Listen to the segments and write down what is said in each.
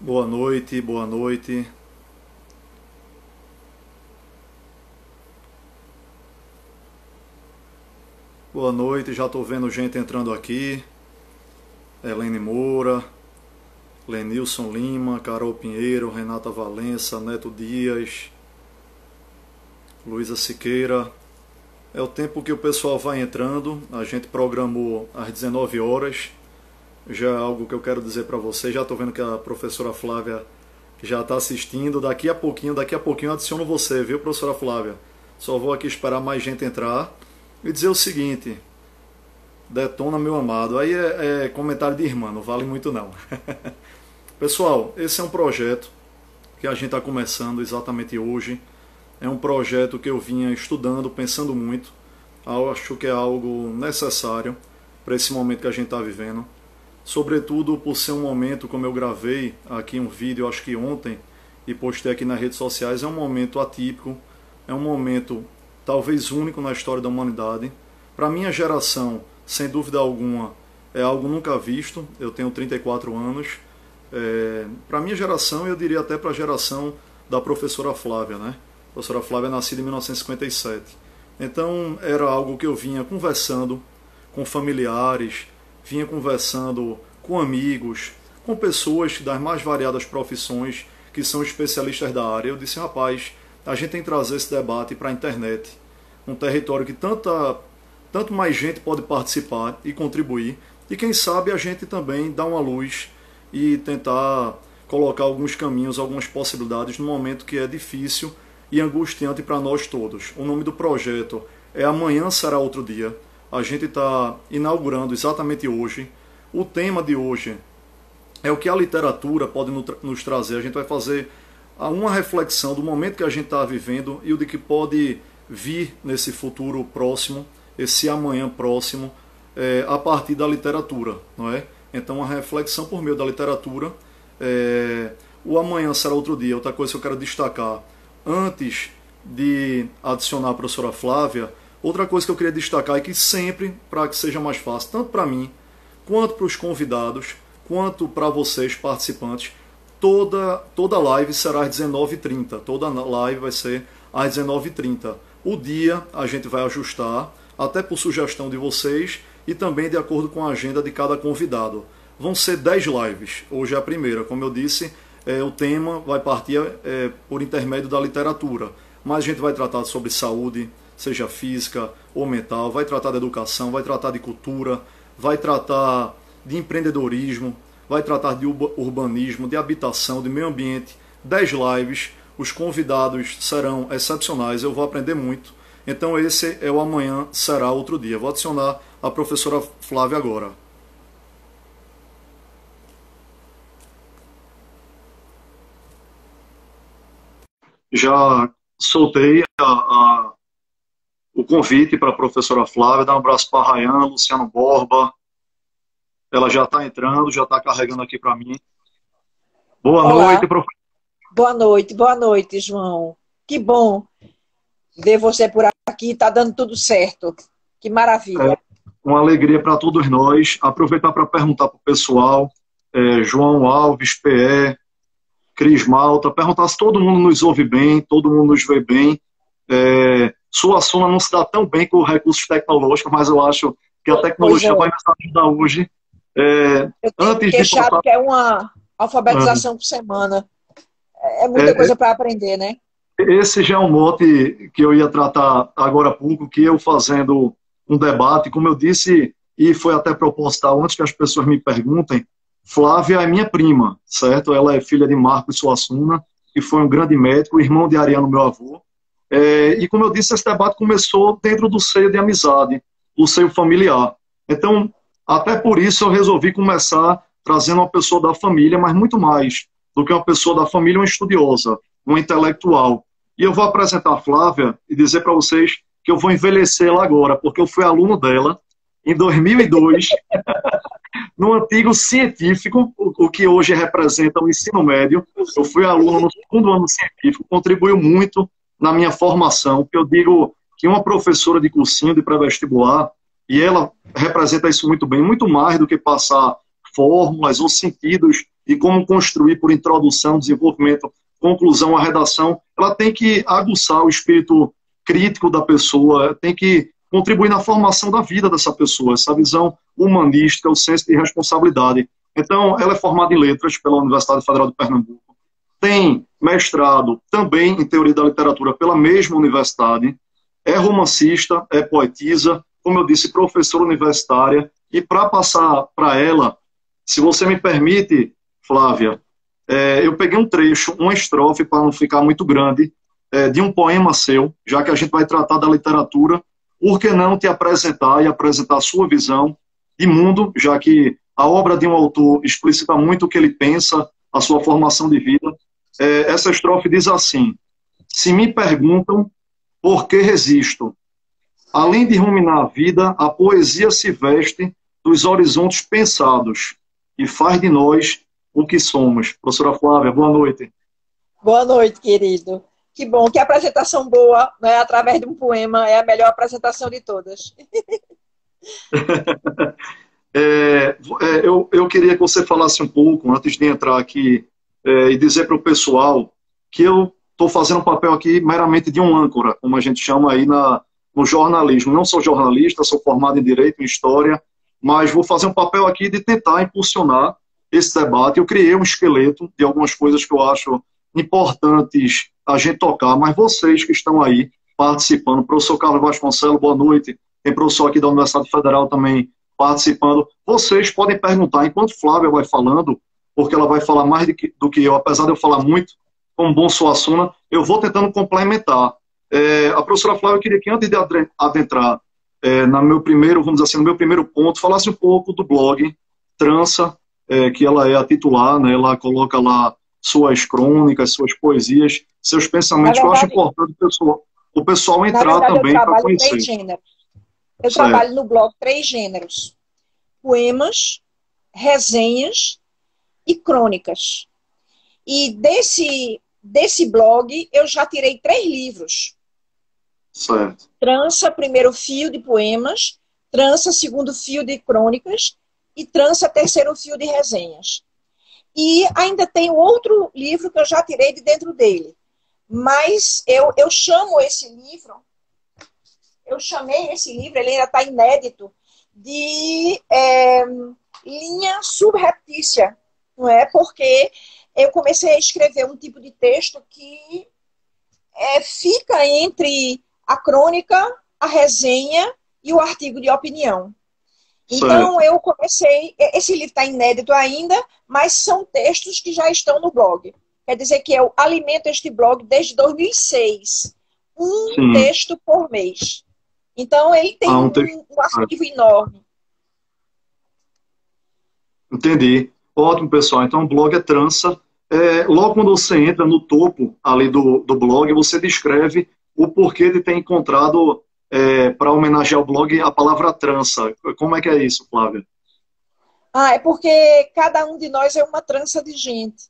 Boa noite, boa noite. Boa noite, já estou vendo gente entrando aqui. Helene Moura, Lenilson Lima, Carol Pinheiro, Renata Valença, Neto Dias, Luísa Siqueira. É o tempo que o pessoal vai entrando. A gente programou às 19 horas. Já é algo que eu quero dizer para vocês. Já estou vendo que a professora Flávia já está assistindo. Daqui a pouquinho eu adiciono você, viu, professora Flávia? Só vou aqui esperar mais gente entrar e dizer o seguinte: detona, meu amado. Aí é comentário de irmã, não vale muito não. Pessoal, esse é um projeto que a gente está começando exatamente hoje. É um projeto que eu vinha estudando, pensando muito. Eu acho que é algo necessário para esse momento que a gente está vivendo. Sobretudo por ser um momento, como eu gravei aqui um vídeo, acho que ontem, e postei aqui nas redes sociais, é um momento atípico, é um momento talvez único na história da humanidade. Para minha geração, sem dúvida alguma, é algo nunca visto. Eu tenho 34 anos. Para minha geração, eu diria até para a geração da professora Flávia, né? A professora Flávia é nascida em 1957. Então, era algo que eu vinha conversando com familiares, vinha conversando com amigos, com pessoas das mais variadas profissões que são especialistas da área. Eu disse, rapaz, a gente tem que trazer esse debate para a internet, um território que tanto mais gente pode participar e contribuir, e quem sabe a gente também dá uma luz e tentar colocar alguns caminhos, algumas possibilidades num momento que é difícil e angustiante para nós todos. O nome do projeto é Amanhã Será Outro Dia. A gente está inaugurando exatamente hoje. O tema de hoje é o que a literatura pode nos trazer. A gente vai fazer uma reflexão do momento que a gente está vivendo e o de que pode vir nesse futuro próximo, esse amanhã próximo, a partir da literatura, não é? Então, a reflexão por meio da literatura. O amanhã será outro dia. Outra coisa que eu quero destacar, antes de adicionar a professora Flávia, outra coisa que eu queria destacar é que sempre, para que seja mais fácil, tanto para mim, quanto para os convidados, quanto para vocês, participantes, toda live será às 19h30. Toda live vai ser às 19h30. O dia a gente vai ajustar, até por sugestão de vocês e também de acordo com a agenda de cada convidado. Vão ser 10 lives. Hoje é a primeira. Como eu disse, o tema vai partir por intermédio da literatura. Mas a gente vai tratar sobre saúde, seja física ou mental, vai tratar de educação, vai tratar de cultura, vai tratar de empreendedorismo, vai tratar de urbanismo, de habitação, de meio ambiente. 10 lives, os convidados serão excepcionais, eu vou aprender muito. Então esse é o Amanhã Será Outro Dia. Vou adicionar a professora Flávia agora. Já soltei o convite para a professora Flávia. Dá um abraço para a Rayane, Luciano Borba. Ela já está entrando, já está carregando aqui para mim. Boa Olá, noite, professora. boa noite, João. Que bom ver você por aqui, tá dando tudo certo. Que maravilha. Uma alegria para todos nós. Aproveitar para perguntar para o pessoal, João Alves, PE, Cris Malta, perguntar se todo mundo nos ouve bem, todo mundo nos vê bem. Suassuna não se dá tão bem com recursos tecnológicos, mas eu acho que a Pois é, tecnologia vai nos ajudar hoje. eu tenho me Antes de queixado passar... que é uma alfabetização por semana. É muita É, coisa para aprender, né? esse já é um mote que eu ia tratar agora há pouco, que eu fazendo um debate, como eu disse, e foi até proposital, antes que as pessoas me perguntem, Flávia é minha prima, certo? Ela é filha de Marcos Suassuna, que foi um grande médico, irmão de Ariano, meu avô. E como eu disse, esse debate começou dentro do seio de amizade, do seio familiar. Então, até por isso eu resolvi começar trazendo uma pessoa da família, mas muito mais do que uma pessoa da família, uma estudiosa, uma intelectual. E eu vou apresentar a Flávia e dizer para vocês que eu vou envelhecê-la agora, porque eu fui aluno dela em 2002, no antigo científico, o que hoje representa o ensino médio. Eu fui aluno no segundo ano científico, contribuiu muito na minha formação, porque eu digo que uma professora de cursinho de pré-vestibular, e ela representa isso muito bem, muito mais do que passar fórmulas ou sentidos e como construir por introdução, desenvolvimento, conclusão, a redação, ela tem que aguçar o espírito crítico da pessoa, tem que contribuir na formação da vida dessa pessoa, essa visão humanística, o senso de responsabilidade. Então, ela é formada em letras pela Universidade Federal de Pernambuco, tem mestrado também em teoria da literatura pela mesma universidade, é romancista, é poetisa, como eu disse, professora universitária, e para passar para ela, se você me permite, Flávia, eu peguei um trecho, uma estrofe, para não ficar muito grande, de um poema seu, já que a gente vai tratar da literatura, por que não te apresentar e apresentar a sua visão de mundo, já que a obra de um autor explicita muito o que ele pensa, a sua formação de vida. Essa estrofe diz assim: se me perguntam por que resisto, além de ruminar a vida, a poesia se veste dos horizontes pensados e faz de nós o que somos. Professora Flávia, boa noite. Boa noite, querido. Que bom, que apresentação boa, né, através de um poema, é a melhor apresentação de todas. Eu queria que você falasse um pouco, antes de entrar aqui, e dizer para o pessoal que eu estou fazendo um papel aqui meramente de um âncora, como a gente chama aí no jornalismo. Não sou jornalista, sou formado em Direito, em História, mas vou fazer um papel aqui de tentar impulsionar esse debate. Eu criei um esqueleto de algumas coisas que eu acho importantes a gente tocar, mas vocês que estão aí participando, professor Carlos Vasconcelos, boa noite, tem professor aqui da Universidade Federal também participando, vocês podem perguntar, enquanto Flávia vai falando, porque ela vai falar mais do que eu, apesar de eu falar muito, como bom Suassuna, eu vou tentando complementar. A professora Flávia, eu queria que antes de adentrar no meu primeiro, vamos dizer assim, no meu primeiro ponto, falasse um pouco do blog Trança, que ela é a titular, né, ela coloca lá suas crônicas, suas poesias, seus pensamentos, que eu acho importante o pessoal entrar também para conhecer. Eu trabalho no blog 3 gêneros: poemas, resenhas e crônicas. E desse blog eu já tirei 3 livros. Certo. Trança, primeiro fio de poemas, Trança, segundo fio de crônicas e Trança, terceiro fio de resenhas. E ainda tem outro livro que eu já tirei de dentro dele. Mas eu chamo esse livro, ele ainda está inédito, de linha subreptícia, não é? Porque eu comecei a escrever um tipo de texto que fica entre a crônica, a resenha e o artigo de opinião. Então, eu comecei... Esse livro está inédito ainda, mas são textos que já estão no blog. Quer dizer que eu alimento este blog desde 2006. Um texto por mês. Então, ele tem um arquivo enorme. Entendi. Ótimo, pessoal. Então, o blog é Trança. Logo quando você entra no topo ali do blog, você descreve o porquê de ter encontrado... para homenagear o blog, a palavra trança. Como é que é isso, Flávia? É porque cada um de nós é uma trança de gente.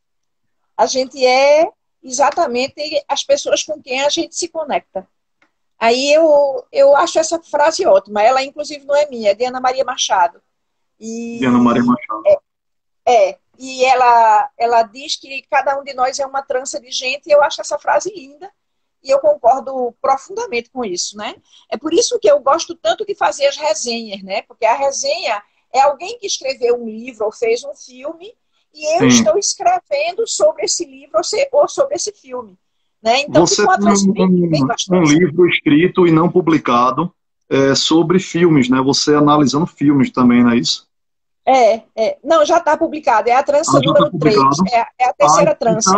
A gente é exatamente as pessoas com quem a gente se conecta. Aí eu acho essa frase ótima. Ela, inclusive, não é minha, é de Ana Maria Machado. De Ana Maria Machado. E ela diz que cada um de nós é uma trança de gente, e eu acho essa frase linda. E eu concordo profundamente com isso, né? É por isso que eu gosto tanto de fazer as resenhas, né? Porque a resenha é alguém que escreveu um livro ou fez um filme e eu estou escrevendo sobre esse livro ou sobre esse filme, né? Então, você tem um livro escrito e não publicado sobre filmes, né? Você analisando filmes também, não é isso? Não, já está publicado. É a trança número 3. É a terceira trança.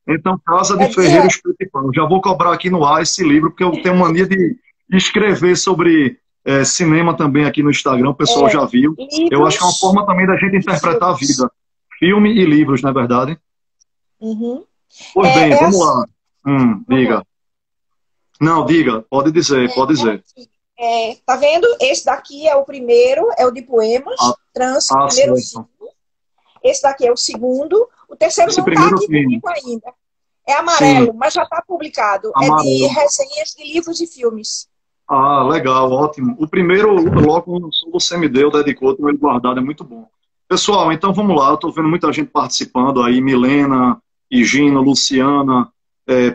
Então, Casa de Ferreira Espeto e Pano. Já vou cobrar aqui no ar esse livro, porque eu tenho mania de escrever sobre cinema também aqui no Instagram. O pessoal já viu. Livros, eu acho que é uma forma também da gente interpretar a vida. Filme e livros, não é verdade? Uhum. Pois bem, vamos lá. Diga. Não, diga. Pode dizer, pode dizer. Tá vendo? Esse daqui é o primeiro, é o de poemas, Trança, primeiro fio. Esse daqui é o segundo. O terceiro não está aqui comigo ainda. É amarelo, mas já está publicado. Amarelo. É de resenhas de livros e filmes. Legal, ótimo. O primeiro, logo você me deu, dedicou, tenho ele guardado, é muito bom. Pessoal, então vamos lá. Eu estou vendo muita gente participando aí. Milena, Higina, Luciana,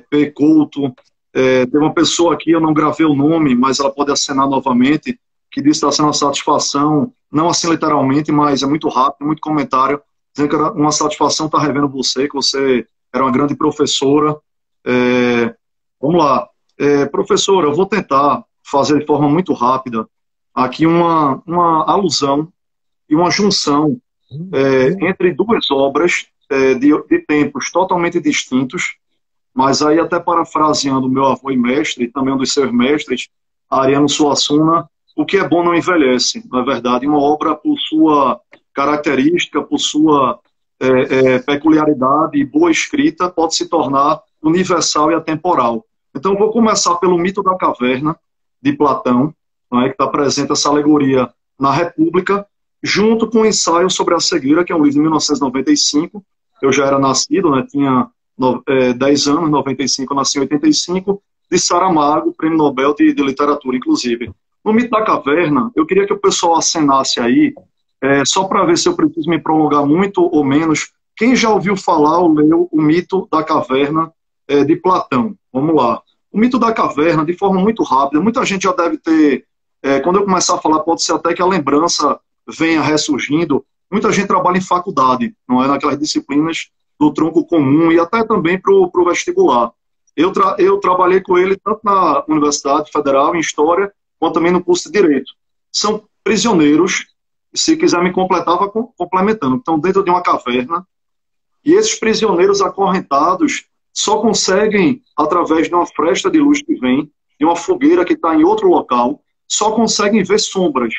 P. Couto. Tem uma pessoa aqui, eu não gravei o nome, mas ela pode acenar novamente, que disse que está sendo uma satisfação, não assim literalmente, mas é muito rápido, muito comentário, dizendo que era uma satisfação estar revendo você, que você era uma grande professora. Vamos lá. Professora, eu vou tentar fazer de forma muito rápida aqui uma alusão e uma junção entre duas obras de tempos totalmente distintos, mas aí até parafraseando o meu avô e mestre, e também um dos seus mestres, Ariano Suassuna, o que é bom não envelhece, não é verdade? Uma obra, por sua característica, por sua peculiaridade e boa escrita, pode se tornar universal e atemporal. Então, eu vou começar pelo mito da caverna, de Platão, não é, que está presente essa alegoria na República, junto com o ensaio sobre a cegueira, que é um livro de 1995. Eu já era nascido, né, tinha 10 anos, 95, eu nasci em 85, de Saramago, Prêmio Nobel de Literatura, inclusive. No mito da caverna, eu queria que o pessoal acenasse aí, só para ver se eu preciso me prolongar muito ou menos. Quem já ouviu falar ou leu o mito da caverna de Platão? Vamos lá. O mito da caverna, de forma muito rápida, muita gente já deve ter, quando eu começar a falar, pode ser até que a lembrança venha ressurgindo. Muita gente trabalha em faculdade, não é, naquelas disciplinas do tronco comum e até também para o vestibular. Eu trabalhei com ele tanto na Universidade Federal, em História, quanto também no curso de Direito. São prisioneiros, se quiser me completar, vá complementando. Estão dentro de uma caverna, e esses prisioneiros acorrentados só conseguem, através de uma fresta de luz que vem, de uma fogueira que está em outro local, só conseguem ver sombras.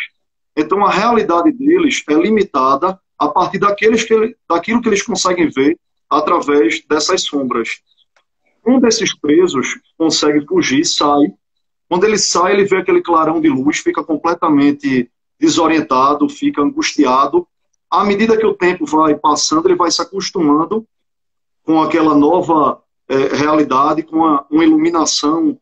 Então a realidade deles é limitada a partir daquilo que eles conseguem ver através dessas sombras. Um desses presos consegue fugir, sai. Quando ele sai, ele vê aquele clarão de luz, fica completamente desorientado, fica angustiado. À medida que o tempo vai passando, ele vai se acostumando com aquela nova realidade, com uma iluminação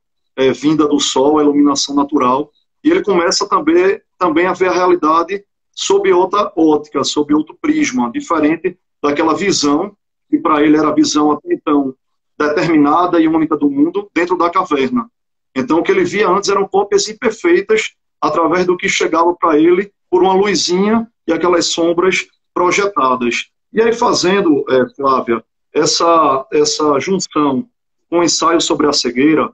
vinda do sol, a iluminação natural, e ele começa também a ver a realidade sob outra ótica, sob outro prisma, diferente daquela visão, que para ele era a visão até então determinada e única do mundo, dentro da caverna. Então, o que ele via antes eram cópias imperfeitas através do que chegava para ele por uma luzinha e aquelas sombras projetadas. E aí, fazendo, Flávia, essa junção com o ensaio sobre a cegueira,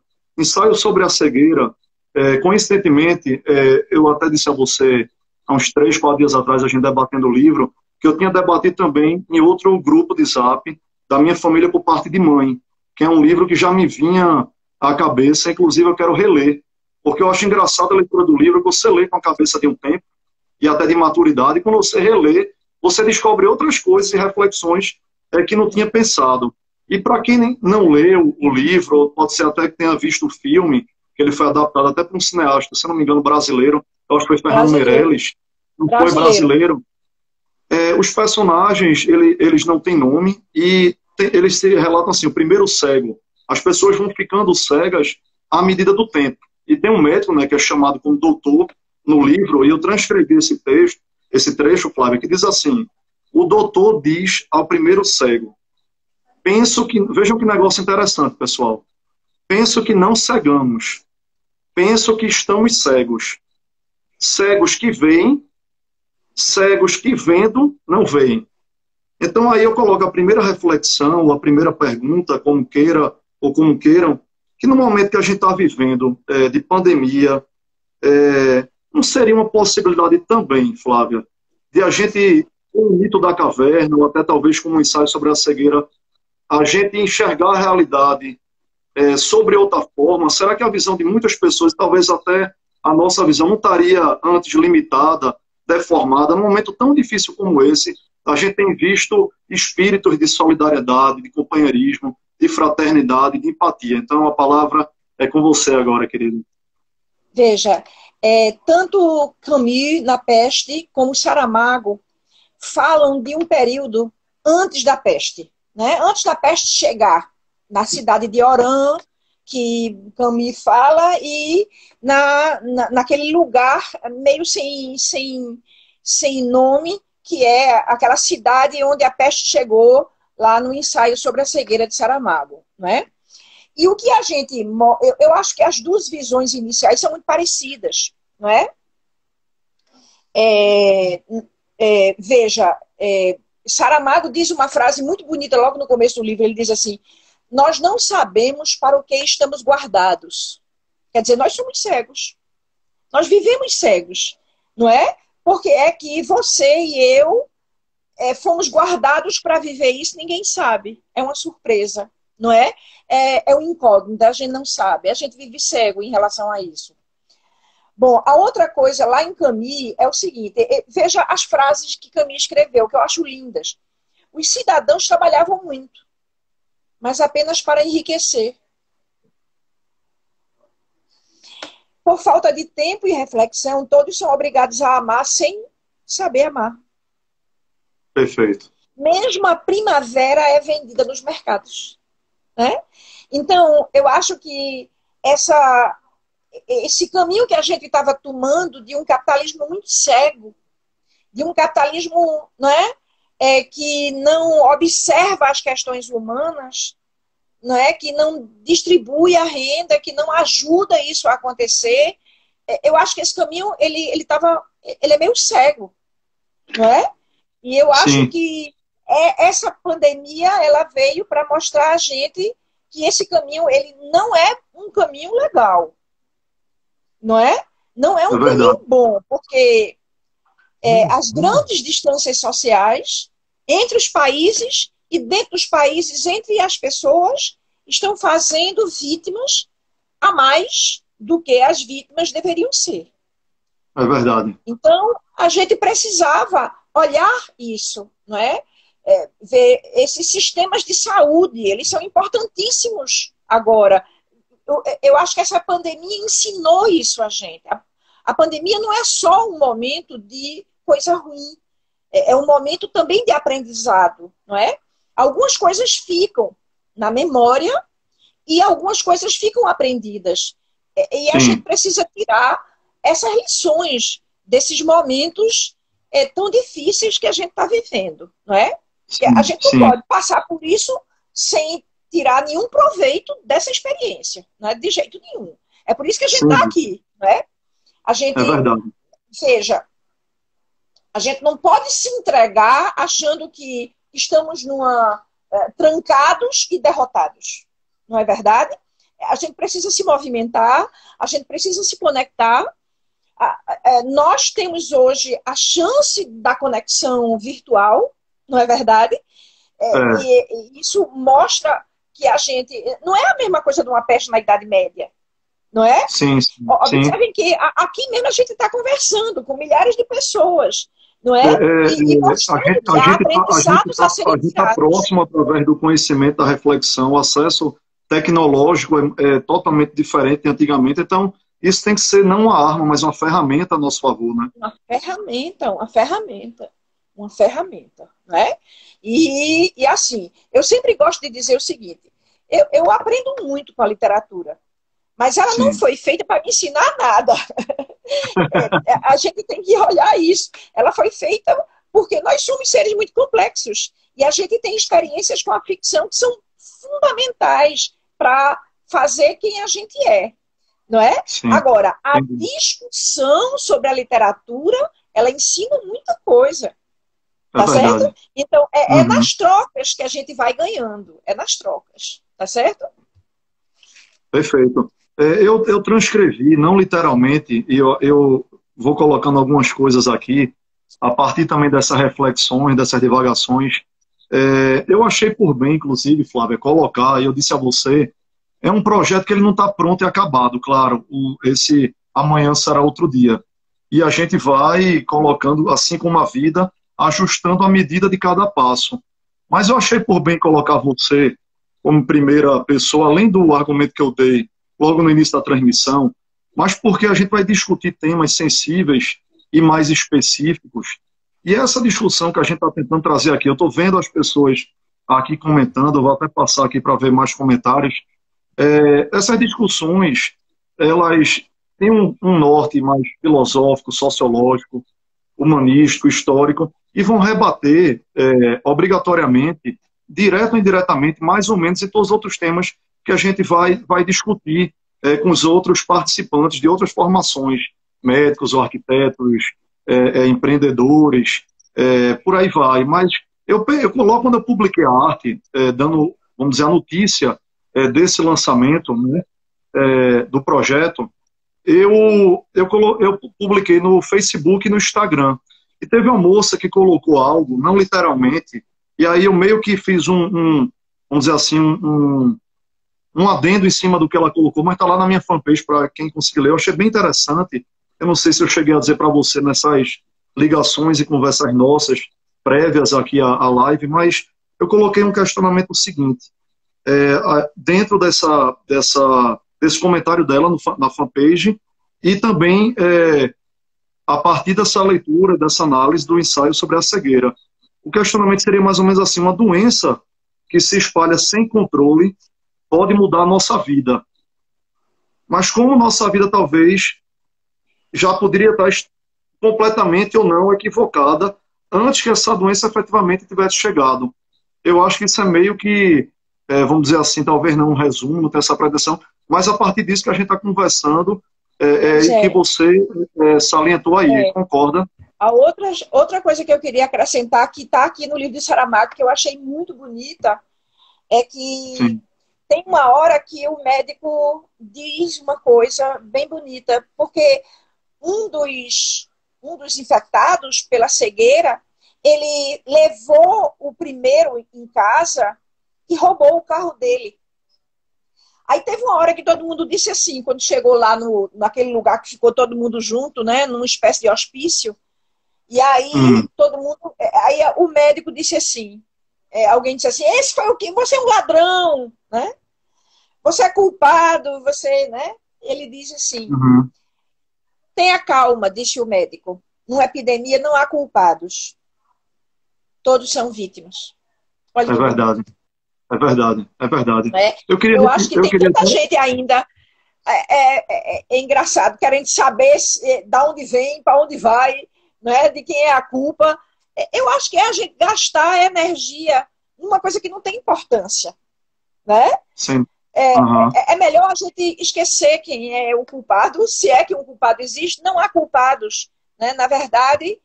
coincidentemente, eu até disse a você, há uns 3, 4 dias atrás, a gente debatendo o livro, que eu tinha debatido também em outro grupo de Zap, da minha família por parte de mãe, que é um livro que já me vinha à cabeça, inclusive eu quero reler, porque eu acho engraçado a leitura do livro, que você lê com a cabeça de um tempo, e até de maturidade, e quando você relê, você descobre outras coisas e reflexões que não tinha pensado. E para quem não leu o livro, pode ser até que tenha visto o filme, que ele foi adaptado até para um cineasta, se não me engano, brasileiro, eu acho que foi Fernando Meirelles, não foi brasileiro. Os personagens, eles não têm nome, e eles se relatam assim, o primeiro cego. As pessoas vão ficando cegas à medida do tempo. E tem um médico, né, que é chamado como doutor no livro, e eu transcrevi esse trecho, Flávio, que diz assim: o doutor diz ao primeiro cego, vejam que negócio interessante, pessoal, penso que não cegamos, penso que estamos cegos, cegos que veem, cegos que vendo não veem. Então aí eu coloco a primeira reflexão, a primeira pergunta, como queira ou como queiram, que no momento que a gente está vivendo de pandemia, não seria uma possibilidade também, Flávia, de a gente, com o mito da caverna, ou até talvez com um ensaio sobre a cegueira, a gente enxergar a realidade sobre outra forma? Será que a visão de muitas pessoas, talvez até a nossa visão, não estaria antes limitada, deformada? Num momento tão difícil como esse, a gente tem visto espíritos de solidariedade, de companheirismo, de fraternidade, de empatia. Então a palavra é com você agora, querido. Veja, tanto Camus, na Peste, como Saramago, falam de um período antes da peste, né? Antes da peste chegar na cidade de Oran, que Camus fala, e naquele lugar meio sem nome, que é aquela cidade onde a peste chegou, lá no ensaio sobre a cegueira de Saramago, não é? E o que a gente... Eu acho que as duas visões iniciais são muito parecidas, não é? Veja, Saramago diz uma frase muito bonita logo no começo do livro, ele diz assim, nós não sabemos para o que estamos guardados. Quer dizer, nós somos cegos. Nós vivemos cegos, não é? Porque é que você e eu fomos guardados para viver isso, ninguém sabe. É uma surpresa, não é? É um incógnito, a gente não sabe. A gente vive cego em relação a isso. Bom, a outra coisa lá em Camus é o seguinte, veja as frases que Camus escreveu, que eu acho lindas. Os cidadãos trabalhavam muito, mas apenas para enriquecer. Por falta de tempo e reflexão, todos são obrigados a amar sem saber amar. Perfeito. Mesmo a primavera é vendida nos mercados, né? Então, eu acho que esse caminho que a gente estava tomando de um capitalismo muito cego, de um capitalismo, não é, que não observa as questões humanas, não é, que não distribui a renda, que não ajuda isso a acontecer. Eu acho que esse caminho ele é meio cego, não é? E eu acho que essa pandemia ela veio para mostrar a gente que esse caminho ele não é um caminho legal, não é? Não é um caminho bom, porque as grandes distâncias sociais entre os países e dentro dos países, entre as pessoas, estão fazendo vítimas a mais do que as vítimas deveriam ser. É verdade. Então, a gente precisava olhar isso, não é? Ver esses sistemas de saúde, eles são importantíssimos agora. Eu acho que essa pandemia ensinou isso a gente. A pandemia não é só um momento de coisa ruim, é um momento também de aprendizado, não é? Algumas coisas ficam na memória e algumas coisas ficam aprendidas. E a gente precisa tirar essas lições desses momentos tão difíceis que a gente está vivendo, não é? A gente não pode passar por isso sem tirar nenhum proveito dessa experiência, não é? De jeito nenhum. É por isso que a gente está aqui, não é? A gente, é verdade. Veja, a gente não pode se entregar achando que estamos trancados e derrotados. Não é verdade? A gente precisa se movimentar, a gente precisa se conectar. Nós temos hoje a chance da conexão virtual, não é verdade? E isso mostra que a gente... Não é a mesma coisa de uma peste na Idade Média, não é? Sim. Observem que aqui mesmo a gente está conversando com milhares de pessoas, não é? E mostrando que há aprendizados a serem tirados. A gente está próximo através do conhecimento, da reflexão, o acesso tecnológico é totalmente diferente de antigamente, então isso tem que ser não uma arma, mas uma ferramenta a nosso favor, né? Uma ferramenta, né? E assim, eu sempre gosto de dizer o seguinte, eu aprendo muito com a literatura, mas ela não foi feita para me ensinar nada. A gente tem que olhar isso. Ela foi feita porque nós somos seres muito complexos e a gente tem experiências com a ficção que são fundamentais para fazer quem a gente é, não é? Agora, a discussão sobre a literatura, ela ensina muita coisa, tá certo? Então, nas trocas que a gente vai ganhando, é nas trocas, tá certo? Perfeito. Eu transcrevi, não literalmente, e eu vou colocando algumas coisas aqui, a partir também dessas reflexões, dessas divagações. Eu achei por bem, inclusive, Flávia, colocar, e eu disse a você, é um projeto que ele não está pronto e acabado, claro, esse amanhã será outro dia. E a gente vai colocando, assim como a vida, ajustando a medida de cada passo. Mas eu achei por bem colocar você como primeira pessoa, além do argumento que eu dei logo no início da transmissão, mas porque a gente vai discutir temas sensíveis e mais específicos. E essa discussão que a gente está tentando trazer aqui, eu estou vendo as pessoas aqui comentando, eu vou até passar aqui para ver mais comentários. Essas discussões, elas têm um norte mais filosófico, sociológico, humanístico, histórico, e vão rebater obrigatoriamente, direto ou indiretamente, mais ou menos, em todos os outros temas que a gente vai discutir com os outros participantes de outras formações, médicos ou arquitetos, empreendedores, por aí vai. Mas eu coloco, quando eu publiquei a arte, dando, vamos dizer, a notícia desse lançamento, né, do projeto, eu publiquei no Facebook e no Instagram. E teve uma moça que colocou algo, não literalmente, e aí eu meio que fiz vamos dizer assim, um adendo em cima do que ela colocou, mas está lá na minha fanpage para quem conseguir ler. Eu achei bem interessante. Eu não sei se eu cheguei a dizer para você nessas ligações e conversas nossas prévias aqui à live, mas eu coloquei um questionamento seguinte. Dentro desse comentário dela na fanpage, e também a partir dessa leitura, dessa análise do ensaio sobre a cegueira. O questionamento seria mais ou menos assim: uma doença que se espalha sem controle pode mudar a nossa vida. Mas como nossa vida talvez já poderia estar completamente ou não equivocada antes que essa doença efetivamente tivesse chegado. Eu acho que isso é meio que, vamos dizer assim, talvez não um resumo, não tem essa pretensão, mas a partir disso que a gente está conversando e que você salientou aí, concorda? A outra coisa que eu queria acrescentar, que está aqui no livro de Saramago, que eu achei muito bonita, é que Sim. Tem uma hora que o médico diz uma coisa bem bonita, porque um dos infectados pela cegueira, ele levou o primeiro em casa e roubou o carro dele. Aí teve uma hora que todo mundo disse assim, quando chegou lá naquele lugar que ficou todo mundo junto, né, numa espécie de hospício, e aí todo mundo, aí o médico disse assim, alguém disse assim: esse foi o quê? Você é um ladrão, né? Você é culpado, você, né? Ele diz assim: tenha calma, disse o médico. Numa epidemia não há culpados. Todos são vítimas. Olha, é verdade. É verdade, é verdade. Eu acho que tem tanta gente ainda, é engraçado, querendo saber de onde vem, para onde vai, né, de quem é a culpa. Eu acho que é a gente gastar energia numa coisa que não tem importância. Né? Sim. É melhor a gente esquecer quem é o culpado, se é que um culpado existe. Não há culpados. Né? Na verdade,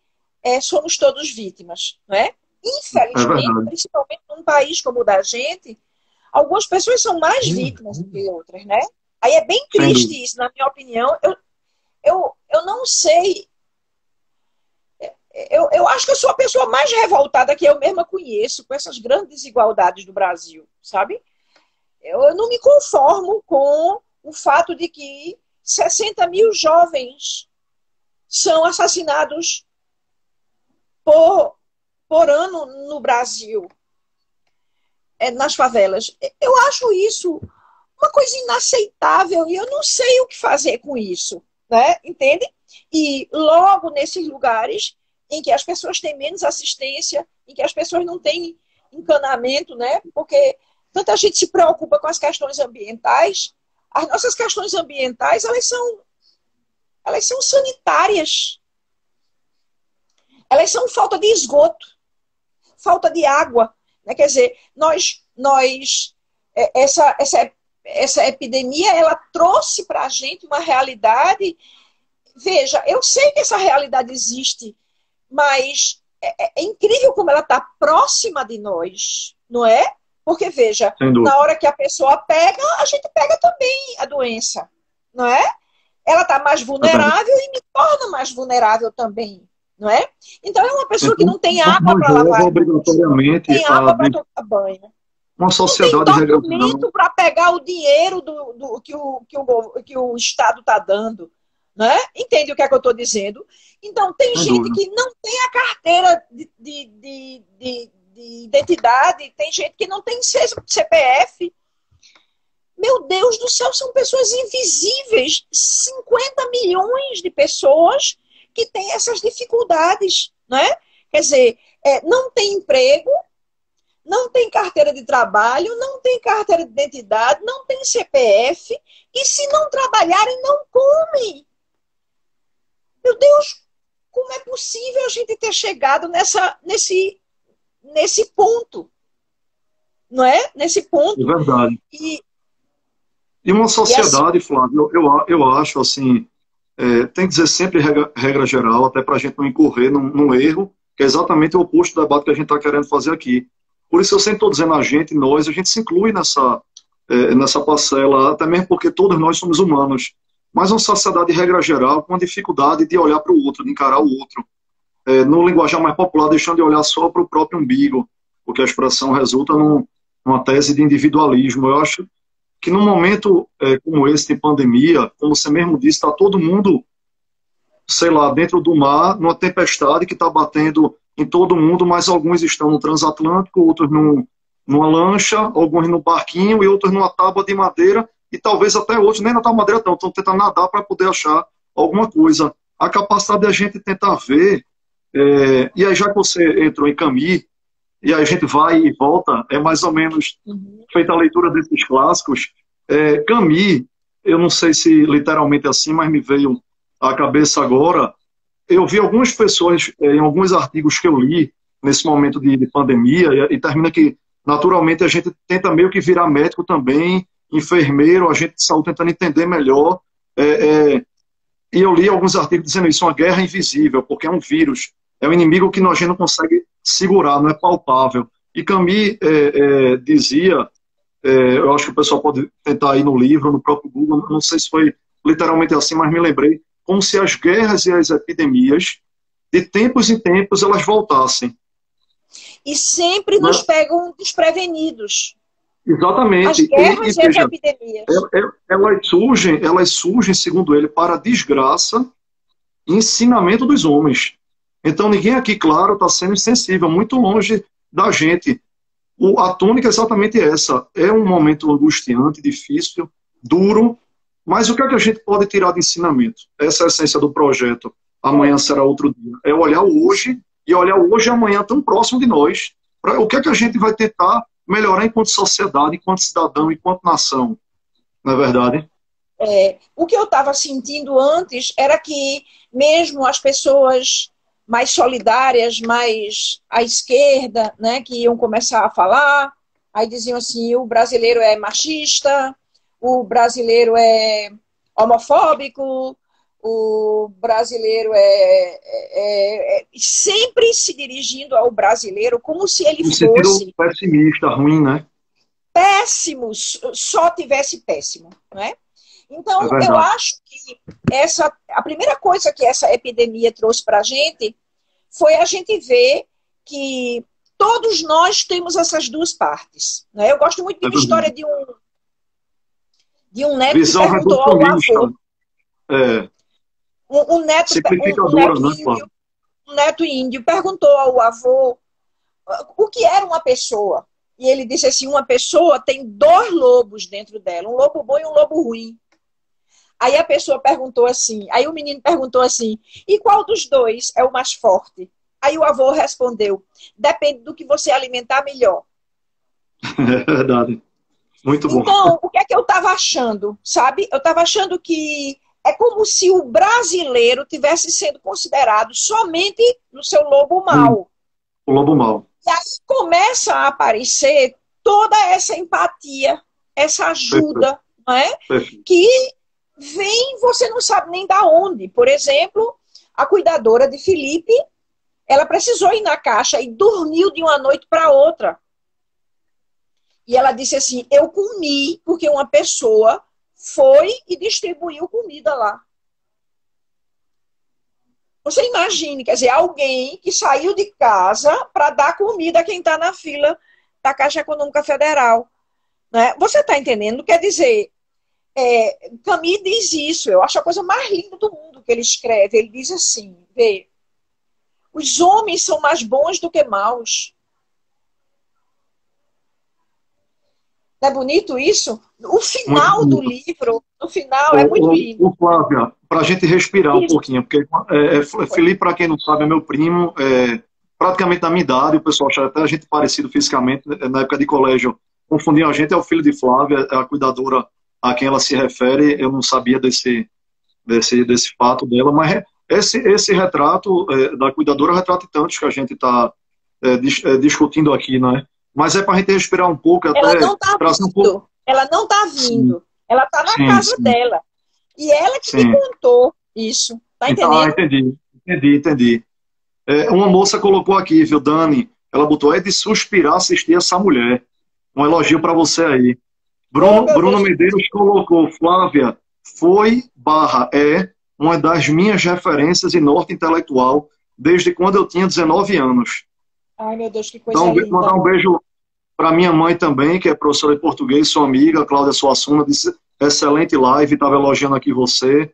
somos todos vítimas. Né? Infelizmente, principalmente num país como o da gente, algumas pessoas são mais vítimas do que outras. Né? Aí é bem triste isso, na minha opinião. Eu não sei. Eu acho que eu sou a pessoa mais revoltada que eu mesma conheço com essas grandes desigualdades do Brasil, sabe? Eu não me conformo com o fato de que 60 mil jovens são assassinados por ano no Brasil, nas favelas. Eu acho isso uma coisa inaceitável e eu não sei o que fazer com isso, né? Entende? E logo nesses lugares em que as pessoas têm menos assistência, em que as pessoas não têm encanamento, né? Porque tanta gente se preocupa com as questões ambientais. As nossas questões ambientais, elas são sanitárias. Elas são falta de esgoto, falta de água. Né? Quer dizer, essa epidemia, ela trouxe para a gente uma realidade. Veja, eu sei que essa realidade existe, mas é incrível como ela está próxima de nós, não é? Porque, veja, na hora que a pessoa pega, a gente pega também a doença, não é? Ela está mais vulnerável e me torna mais vulnerável também, não é? Então, é uma pessoa que não tem água para lavar, obrigatoriamente não tem água para tomar banho. Uma sociedade não tem documento para pegar o dinheiro que o Estado está dando. Né? Entende o que é que eu estou dizendo? Então, tem gente que não tem a carteira de identidade, tem gente que não tem CPF. Meu Deus do céu, são pessoas invisíveis. 50 milhões de pessoas que têm essas dificuldades. Né? Quer dizer, não tem emprego, não tem carteira de trabalho, não tem carteira de identidade, não tem CPF, e se não trabalharem, não comem. Meu Deus, como é possível a gente ter chegado nesse ponto? Não é? Nesse ponto. É verdade. E Uma assim, sociedade, Flávio, eu acho assim, tem que dizer sempre regra geral, até para a gente não incorrer num erro, que é exatamente o oposto do debate que a gente está querendo fazer aqui. Por isso eu sempre estou dizendo a gente se inclui nessa parcela, até mesmo porque todos nós somos humanos. Mas uma sociedade, regra geral, com a dificuldade de olhar para o outro, de encarar o outro. No linguajar mais popular, deixando de olhar só para o próprio umbigo, porque a expressão resulta numa tese de individualismo. Eu acho que num momento como esse, de pandemia, como você mesmo disse, está todo mundo, sei lá, dentro do mar, numa tempestade que está batendo em todo mundo, mas alguns estão no transatlântico, outros numa lancha, alguns no barquinho e outros numa tábua de madeira, e talvez até outros nem na tábua de madeira estão tentando nadar para poder achar alguma coisa. A capacidade de a gente tentar ver, e aí já que você entrou em Camus, e aí a gente vai e volta, é mais ou menos feita a leitura desses clássicos. Camus, eu não sei se literalmente é assim, mas me veio à cabeça agora. Eu vi algumas pessoas, em alguns artigos que eu li, nesse momento de pandemia, e termina que, naturalmente, a gente tenta meio que virar médico também, enfermeiro, agente de saúde, tentando entender melhor. E eu li alguns artigos dizendo isso, uma guerra invisível, porque é um vírus, é um inimigo que a gente não consegue segurar, não é palpável. E Camus dizia, eu acho que o pessoal pode tentar ir no livro, no próprio Google, não sei se foi literalmente assim, mas me lembrei, como se as guerras e as epidemias, de tempos em tempos, elas voltassem. e sempre nos pegam desprevenidos. Exatamente. As guerras e as epidemias. Elas surgem, segundo ele, para a desgraça e ensinamento dos homens. Então ninguém aqui, claro, está sendo insensível, muito longe da gente. A tônica é exatamente essa. É um momento angustiante, difícil, duro, mas o que é que a gente pode tirar de ensinamento? Essa é a essência do projeto. Amanhã será outro dia. É olhar o hoje, e olhar o hoje e amanhã tão próximo de nós. O que é que a gente vai tentar melhorar enquanto sociedade, enquanto cidadão, enquanto nação? Não é verdade? O que eu estava sentindo antes era que mesmo as pessoas mais solidárias, mais à esquerda, né, que iam começar a falar, aí diziam assim, o brasileiro é machista, o brasileiro é homofóbico, o brasileiro sempre se dirigindo ao brasileiro como se ele fosse pessimista, ruim, né? Péssimo, só tivesse péssimo, não é? Então, eu acho que a primeira coisa que essa epidemia trouxe para a gente foi a gente ver que todos nós temos essas duas partes. Né? Eu gosto muito de uma história de um neto Visão que perguntou ao avô. Um neto índio perguntou ao avô o que era uma pessoa. E ele disse assim, uma pessoa tem 2 lobos dentro dela, um lobo bom e um lobo ruim. Aí a pessoa perguntou assim, aí o menino perguntou assim, e qual dos 2 é o mais forte? Aí o avô respondeu, depende do que você alimentar melhor. É verdade. Muito bom. Então, o que é que eu estava achando, sabe? Eu estava achando que é como se o brasileiro tivesse sendo considerado somente no seu lobo mau. O lobo mau. E aí começa a aparecer toda essa empatia, essa ajuda, não é? Que vem, você não sabe nem da onde. Por exemplo, a cuidadora de Felipe, ela precisou ir na caixa e dormiu de uma noite para outra. E ela disse assim, eu comi porque uma pessoa foi e distribuiu comida lá. Você imagine, quer dizer, alguém que saiu de casa para dar comida a quem está na fila da Caixa Econômica Federal. Né? Você está entendendo? Quer dizer, Camus diz isso, eu acho a coisa mais linda do mundo que ele escreve. Ele diz assim, vê, os homens são mais bons do que maus. Não é bonito isso? O final do livro, no final, é muito lindo. Flávia, para a gente respirar um pouquinho, porque Felipe, para quem não sabe, é meu primo, praticamente da minha idade, o pessoal acha até a gente parecido fisicamente, na época de colégio, confundiam a gente, é o filho de Flávia, é a cuidadora a quem ela se refere, eu não sabia desse fato dela, mas esse retrato da cuidadora é um retrato de tantos que a gente está discutindo aqui, né? Mas é para a gente respirar um pouco, Ela até não está trazer um vindo, pouco. ela não está Sim, vindo, ela está na sim, casa sim, dela. E ela que me sim. contou isso, tá Então, entendendo? entendi. Uma moça colocou aqui, viu, Dani? Ela botou, é de suspirar assistir essa mulher. Um elogio para você aí. Oh, meu Bruno Deus. Medeiros colocou, Flávia, é uma das minhas referências em norte intelectual desde quando eu tinha 19 anos. Ai, meu Deus, que coisa linda. Mandar um beijo para minha mãe também, que é professora de português, sua amiga, Cláudia Suassuna, disse, excelente live, estava elogiando aqui você.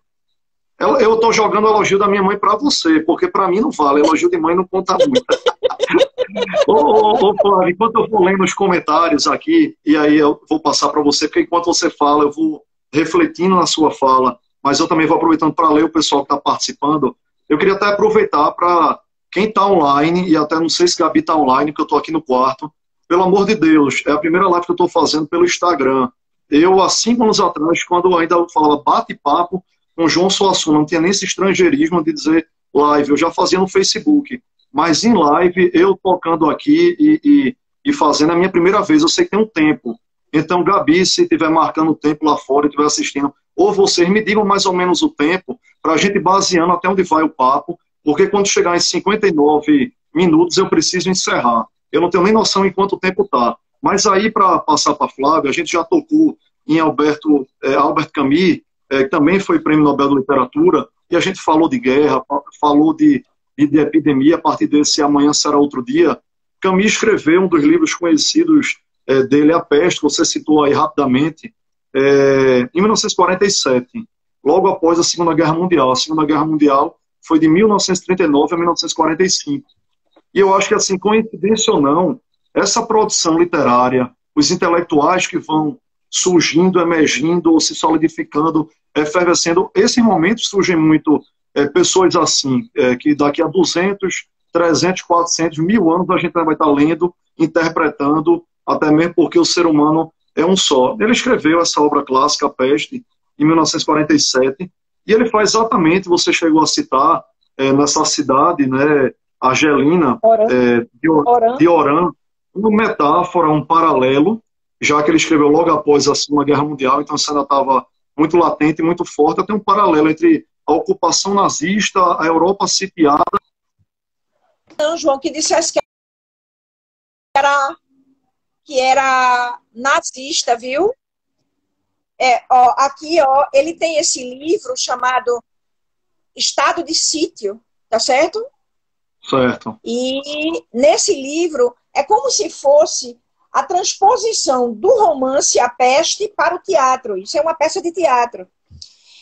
Eu estou jogando o elogio da minha mãe para você, porque para mim não vale, elogio de mãe não conta muito. Flávio, enquanto eu vou lendo os comentários aqui, e aí eu vou passar para você, porque enquanto você fala, eu vou refletindo na sua fala, mas eu também vou aproveitando para ler o pessoal que está participando. Eu queria até aproveitar para quem está online, e até não sei se Gabi está online, porque eu estou aqui no quarto, pelo amor de Deus, é a primeira live que eu estou fazendo pelo Instagram. Eu, há 5 anos atrás, quando eu ainda falava bate-papo com João Suassuna, não tinha nem esse estrangeirismo de dizer live, eu já fazia no Facebook. Mas em live, eu tocando aqui e fazendo a minha primeira vez, eu sei que tem um tempo. Então, Gabi, se estiver marcando o tempo lá fora e estiver assistindo, ou vocês me digam mais ou menos o tempo, para a gente baseando até onde vai o papo, porque quando chegar em 59 minutos, eu preciso encerrar. Eu não tenho nem noção em quanto tempo está. Mas aí, para passar para a Flávia, a gente já tocou em Albert Camus, que também foi Prêmio Nobel de Literatura, e a gente falou de guerra, falou de epidemia, a partir desse Amanhã Será Outro Dia. Camus escreveu um dos livros conhecidos dele, A Peste, que você citou aí rapidamente, em 1947, logo após a Segunda Guerra Mundial. A Segunda Guerra Mundial foi de 1939 a 1945. E eu acho que, assim, coincidência ou não, essa produção literária, os intelectuais que vão surgindo, emergindo, ou se solidificando, efervescendo, esses momentos surgem muito pessoas assim, que daqui a 200, 300, 400, 1000 anos a gente vai estar lendo, interpretando, até mesmo porque o ser humano é um só. Ele escreveu essa obra clássica, A Peste, em 1947, e ele faz exatamente, você chegou a citar, nessa cidade, né, argelina, de Oran, uma metáfora, um paralelo, já que ele escreveu logo após a Segunda Guerra Mundial, então isso ainda estava muito latente e muito forte. Tem um paralelo entre a ocupação nazista, a Europa sitiada. Não, João, que dissesse que era nazista, viu? Aqui, ele tem esse livro chamado Estado de Sítio, tá certo? Certo. E nesse livro é como se fosse a transposição do romance A Peste para o teatro. Isso é uma peça de teatro.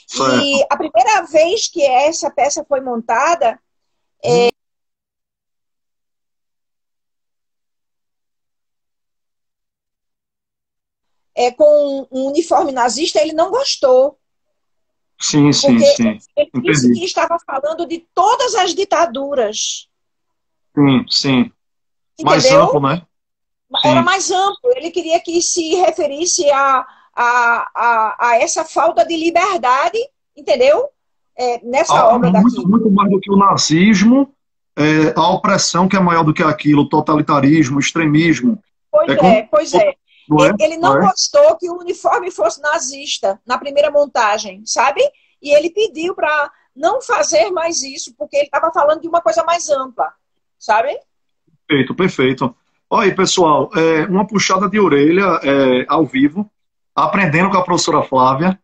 Certo. E a primeira vez que essa peça foi montada, com um uniforme nazista, ele não gostou. Sim. Ele disse que estava falando de todas as ditaduras. Sim. Entendeu? Mais amplo, né? Era mais amplo. Ele queria que se referisse a essa falta de liberdade, entendeu? Nessa obra daqui. Muito mais do que o nazismo, a opressão que é maior do que aquilo, o totalitarismo, o extremismo. Pois é. Ele não gostou que o uniforme fosse nazista na primeira montagem, sabe? E ele pediu para não fazer mais isso, porque ele estava falando de uma coisa mais ampla, sabe? Perfeito. Olha aí, pessoal, uma puxada de orelha ao vivo, aprendendo com a professora Flávia.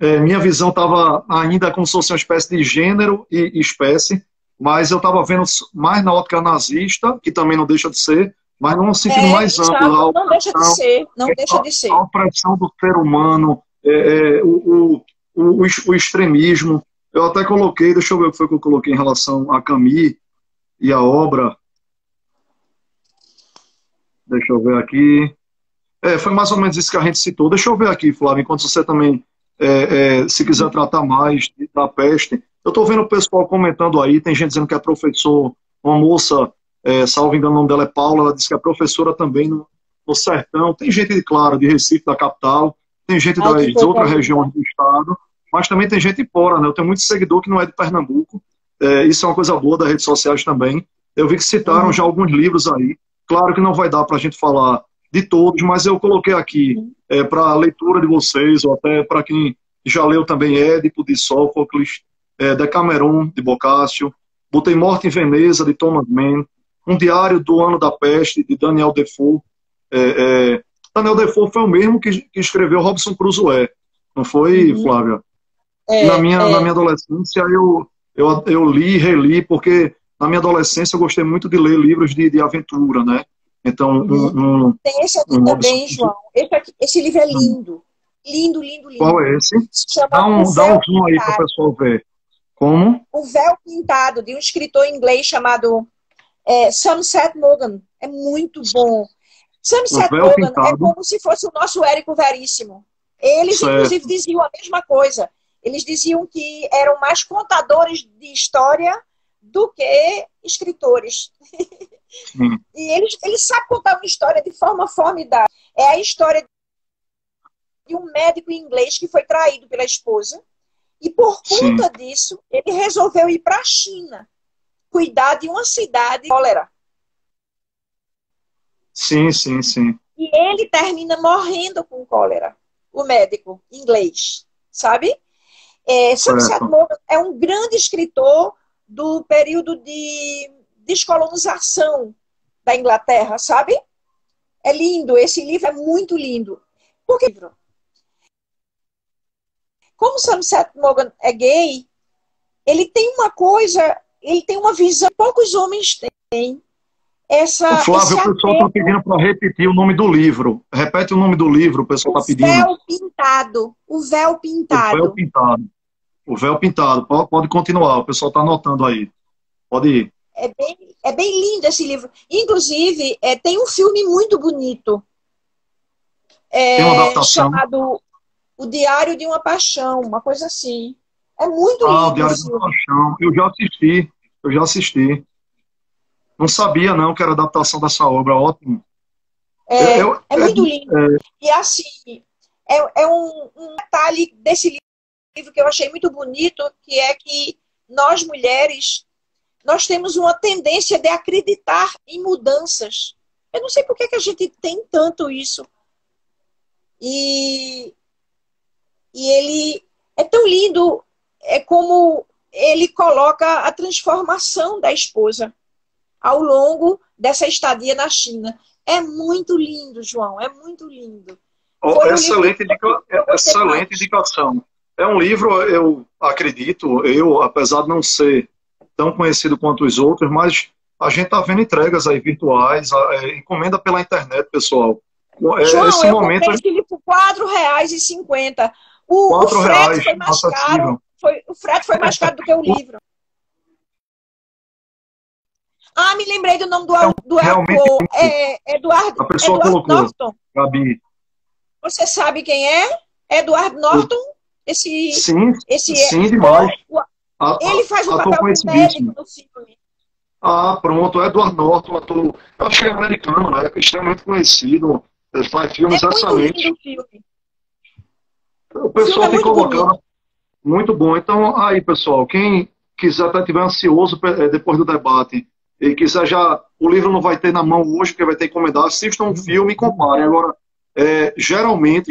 Minha visão estava ainda como se fosse uma espécie de gênero e espécie, mas eu estava vendo mais na ótica nazista, que também não deixa de ser, mas num sentido mais amplo. Não deixa de ser. A opressão do ser humano, o extremismo. Eu até coloquei, deixa eu ver o que foi que eu coloquei em relação a Camus e a obra. Deixa eu ver aqui. Foi mais ou menos isso que a gente citou. Deixa eu ver aqui, Flávio, enquanto você também, se quiser tratar mais da peste. Eu estou vendo o pessoal comentando aí, tem gente dizendo que é professor, uma moça, salvo engano, o nome dela é Paula, ela disse que é professora também no sertão. Tem gente, claro, de Recife, da capital, tem gente das outras regiões do estado. mas também tem gente fora, né? Eu tenho muito seguidor que não é de Pernambuco. Isso é uma coisa boa das redes sociais também. Eu vi que citaram já alguns livros aí. Claro que não vai dar para a gente falar de todos, mas eu coloquei aqui para a leitura de vocês, ou até para quem já leu também Édipo, de Sófocles, Decameron, de Boccaccio. Botei Morte em Veneza, de Thomas Mann. Um Diário do Ano da Peste, de Daniel Defoe. Daniel Defoe foi o mesmo que escreveu Robinson Crusoe, não foi, Flávia? Na minha adolescência eu li e reli, porque na minha adolescência eu gostei muito de ler livros de aventura, né? Então, tem esse aqui também, João. Esse livro é lindo. Lindo, lindo, lindo. Qual é esse? Se chama Dá um zoom aí para o pessoal ver. Como? O Véu Pintado, de um escritor inglês chamado Somerset Maugham. É muito bom. Somerset Maugham é como se fosse o nosso Érico Veríssimo. Eles, inclusive, diziam a mesma coisa. Eles diziam que eram mais contadores de história do que escritores. E eles sabem contar uma história de forma formidável. É a história de um médico inglês que foi traído pela esposa e, por conta disso, ele resolveu ir para a China cuidar de uma cidade de cólera. Sim, sim, sim. E ele termina morrendo com cólera, o médico inglês, sabe? Somerset Maugham é um grande escritor do período de descolonização da Inglaterra, sabe? É lindo, esse livro é muito lindo. Por que? Como Somerset Maugham é gay, ele tem uma coisa, ele tem uma visão que poucos homens têm. Flávio, o pessoal está pedindo para repetir o nome do livro. Repete o nome do livro, o pessoal está pedindo. O Véu Pintado. O Véu Pintado. O Véu Pintado. O Véu Pintado. Pode continuar, o pessoal está anotando aí. Pode ir. É bem lindo esse livro. Inclusive, tem um filme muito bonito. Tem uma adaptação. Chamado O Diário de uma Paixão, uma coisa assim. É muito lindo. O Diário de uma Paixão. Eu já assisti. Não sabia, não, que era adaptação dessa obra. Ótimo. É muito lindo. E assim, um detalhe desse livro que eu achei muito bonito, que é que nós, mulheres, nós temos uma tendência de acreditar em mudanças. Eu não sei por que a gente tem tanto isso. E ele é tão lindo, é como ele coloca a transformação da esposa ao longo dessa estadia na China. É muito lindo, João, é muito lindo. Excelente indicação. É um livro, eu acredito, apesar de não ser tão conhecido quanto os outros, mas a gente está vendo entregas aí virtuais, encomenda pela internet, pessoal. João, esse momento comprei esse livro por R$4,50. O frete foi mais caro. O frete foi mais caro do que o livro. Me lembrei do nome do autor. Eduardo Norton. Gabi. Você sabe quem é? Edward Norton? Sim, demais. Ele faz o papel do médico no filme. Pronto, Edward Norton, ator, eu acho que é americano, né? Extremamente conhecido, faz filmes excelentes. Muito lindo o filme. O pessoal tem colocado muito bom. Então, aí, pessoal, quem quiser até estiver ansioso depois do debate e quiser o livro não vai ter na mão hoje, porque vai ter que encomendar, assistam um filme e comparem. Agora, geralmente,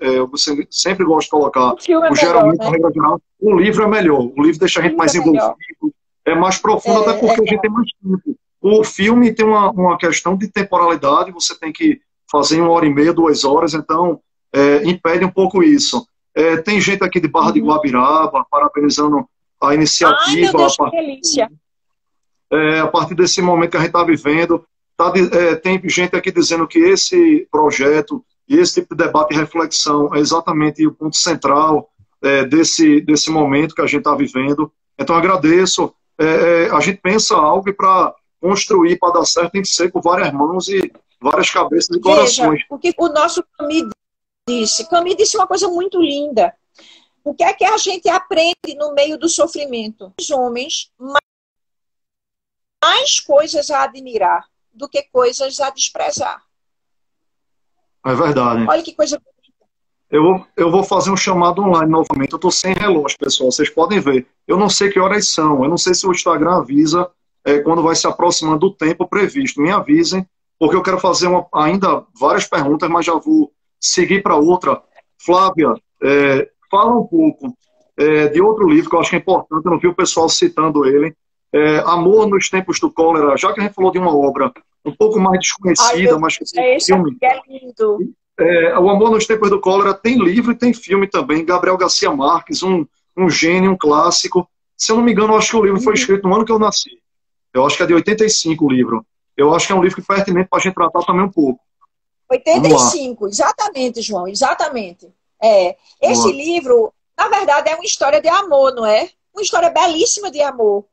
eu sempre gosto de colocar, geralmente, na regra geral, o livro é melhor. O livro deixa a gente mais envolvido, é mais profundo, até porque a gente tem mais tempo. O filme tem uma questão de temporalidade, você tem que fazer em 1h30, 2 horas, então impede um pouco isso. Tem gente aqui de Barra de Guabiraba parabenizando a iniciativa. Ai, meu Deus, que delícia! A partir desse momento que a gente está vivendo, tem gente aqui dizendo que esse projeto e esse tipo de debate e reflexão é exatamente o ponto central desse momento que a gente está vivendo. Então, agradeço. A gente pensa algo e para construir, para dar certo, tem que ser com várias mãos e várias cabeças e corações. O que o nosso Camille disse uma coisa muito linda. O que é que a gente aprende no meio do sofrimento? Os homens, mais coisas a admirar do que coisas a desprezar. É verdade. Olha que coisa bonita. Eu vou fazer um chamado online novamente. Eu estou sem relógio, pessoal. Vocês podem ver. Eu não sei que horas são. Eu não sei se o Instagram avisa quando vai se aproximando do tempo previsto. Me avisem, porque eu quero fazer ainda várias perguntas, mas já vou seguir para outra. Flávia, fala um pouco de outro livro que eu acho que é importante. Eu não vi o pessoal citando ele. Amor nos Tempos do Cólera. Já que a gente falou de uma obra um pouco mais Ai, desconhecida, meu mas que Deus, tem esse filme. aqui é lindo. O Amor nos Tempos do Cólera tem livro e tem filme também. Gabriel Garcia Marques, um gênio, um clássico. Se eu não me engano, eu acho que o livro foi escrito no ano que eu nasci. Eu acho que é de 85 o livro. Eu acho que é um livro que é pertinente para a gente tratar também um pouco. Vamos lá. 85, exatamente, João, exatamente. Vamos Esse lá. livro, na verdade, é uma história de amor, não é? Uma história belíssima de amor.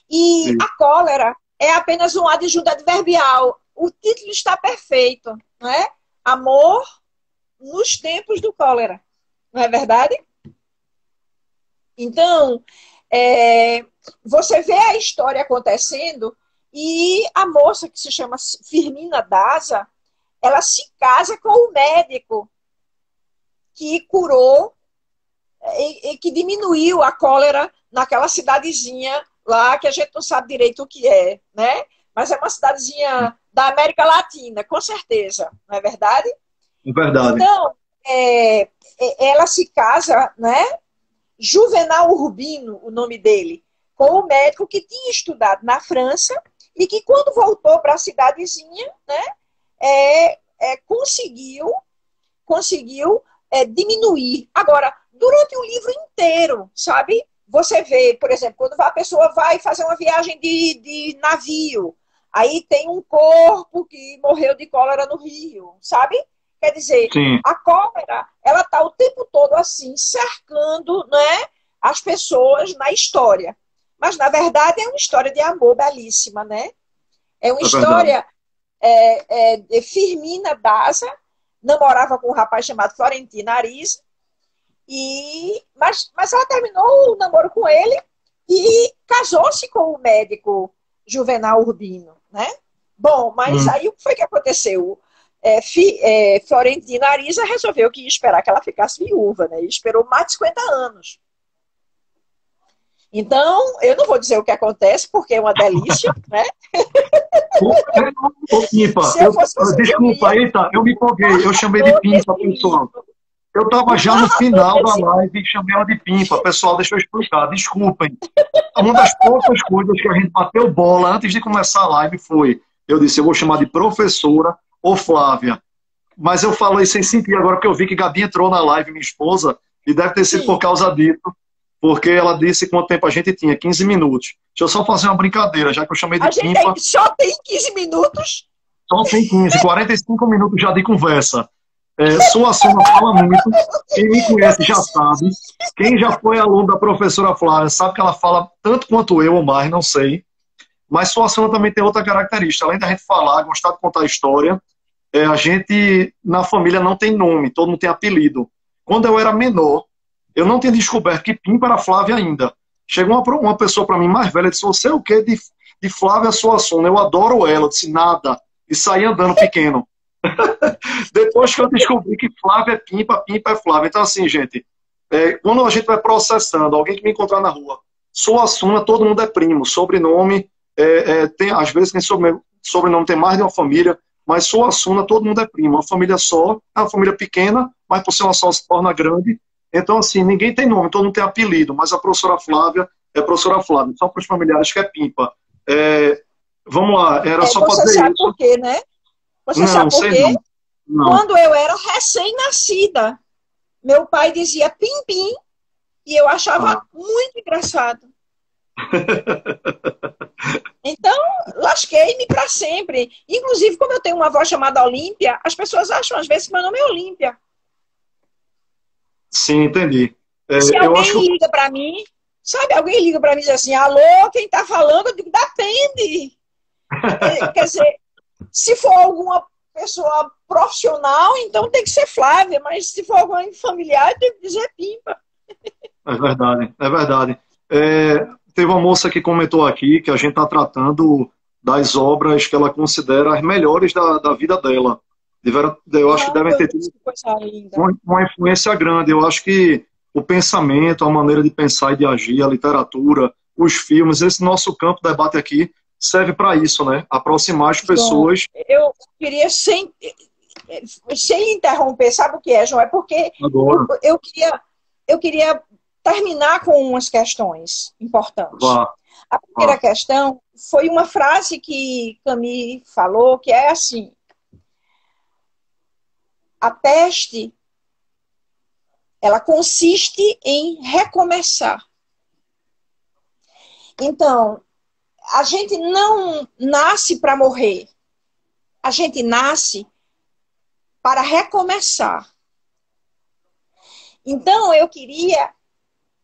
E Sim. a cólera é apenas um adjunto adverbial. O título está perfeito, não é? Amor nos tempos do cólera, não é verdade? Então, você vê a história acontecendo e a moça que se chama Firmina Daza, ela se casa com o médico que curou e que diminuiu a cólera naquela cidadezinha lá que a gente não sabe direito o que é, né? Mas é uma cidadezinha da América Latina, com certeza, não é verdade? É verdade. Então, ela se casa, né? Juvenal Urbino, o nome dele, com o médico que tinha estudado na França e que quando voltou para a cidadezinha, né? Conseguiu diminuir. Agora, durante o livro inteiro, sabe? Você vê, por exemplo, quando a pessoa vai fazer uma viagem de navio, aí tem um corpo que morreu de cólera no rio, sabe? Quer dizer, Sim, a cólera, ela está o tempo todo assim, cercando, né, as pessoas na história. Mas, na verdade, é uma história de amor belíssima, né? É uma é verdade. história de Firmina Daza, namorava com um rapaz chamado Florentino Ariza, mas ela terminou o namoro com ele e casou-se com o médico Juvenal Urbino, né? Bom, mas Hum. aí o que foi que aconteceu? Florentino Ariza resolveu que ia esperar que ela ficasse viúva, né? E esperou mais de 50 anos. Então, eu não vou dizer o que acontece, porque é uma delícia, né? Ô, Pimpa, Se eu fosse você, eu desculpa, ia eita, eu me empolguei, eu chamei de narrador Pimpa, desse pessoal. livro. Eu estava O já no narrador final da desse livro. live e chamei ela de Pimpa. Pessoal, deixa eu explicar, desculpem. Uma das poucas coisas que a gente bateu bola antes de começar a live foi, eu disse, eu vou chamar de professora ou Flávia. Mas eu falei sem sentir agora, porque eu vi que Gabi entrou na live, minha esposa, e deve ter sido por Sim. causa disso, porque ela disse quanto tempo a gente tinha, 15 minutos. Deixa eu só fazer uma brincadeira, já que eu chamei de A gente Pimpa, só tem 15 minutos. só tem 15, 45 minutos já de conversa. Sua Soma fala muito, quem me conhece já sabe, quem já foi aluno da professora Flávia sabe que ela fala tanto quanto eu ou mais, não sei. Mas Sua Soma também tem outra característica, além da gente falar, gostar de contar história, a gente na família não tem nome, todo mundo tem apelido. Quando eu era menor, eu não tinha descoberto que Pimpa era Flávia ainda. Chegou uma pessoa para mim mais velha e disse, você é o quê de Flávia Suassuna? Eu adoro ela. Eu disse, nada. E saí andando pequeno. Depois que eu descobri que Flávia é Pimpa, Pimpa é Flávia. Então, assim, gente, quando a gente vai processando, alguém que me encontrar na rua, Suassuna, todo mundo é primo. Sobrenome, às vezes tem sobrenome, tem mais de uma família, mas Suassuna, todo mundo é primo. Uma família só, é uma família pequena, mas por ser uma só se torna grande. Então, assim, ninguém tem nome, todo mundo tem apelido, mas a professora Flávia é a professora Flávia. Só para os familiares que é Pimpa. Vamos lá, era só para Você dizer sabe isso. por quê, né? Você Não, sabe por sei quê? não. Não. Quando eu era recém-nascida, meu pai dizia pim-pim e eu achava Ah. muito engraçado. Então, lasquei-me para sempre. Inclusive, como eu tenho uma avó chamada Olímpia, as pessoas acham às vezes que meu nome é Olímpia. Sim, entendi. Se Eu acho alguém que. liga para mim, sabe, alguém liga para mim e diz assim, alô, quem está falando? Eu digo, depende. Quer dizer, se for alguma pessoa profissional, então tem que ser Flávia, mas se for alguém familiar, tem que dizer Pimpa. É verdade, é verdade. Teve uma moça que comentou aqui que a gente está tratando das obras que ela considera as melhores da vida dela. Eu acho que devem ter tido Que coisa linda. uma influência grande. Eu acho que o pensamento, a maneira de pensar e de agir, a literatura, os filmes, esse nosso campo de debate aqui serve para isso, né? Aproximar as João, pessoas. eu queria, sem interromper, sabe o que é, João? É porque Agora, eu queria terminar com umas questões importantes. vá, A primeira vá. questão foi uma frase que Camille falou, que é assim: a peste, ela consiste em recomeçar. Então, a gente não nasce para morrer. A gente nasce para recomeçar. Então, eu queria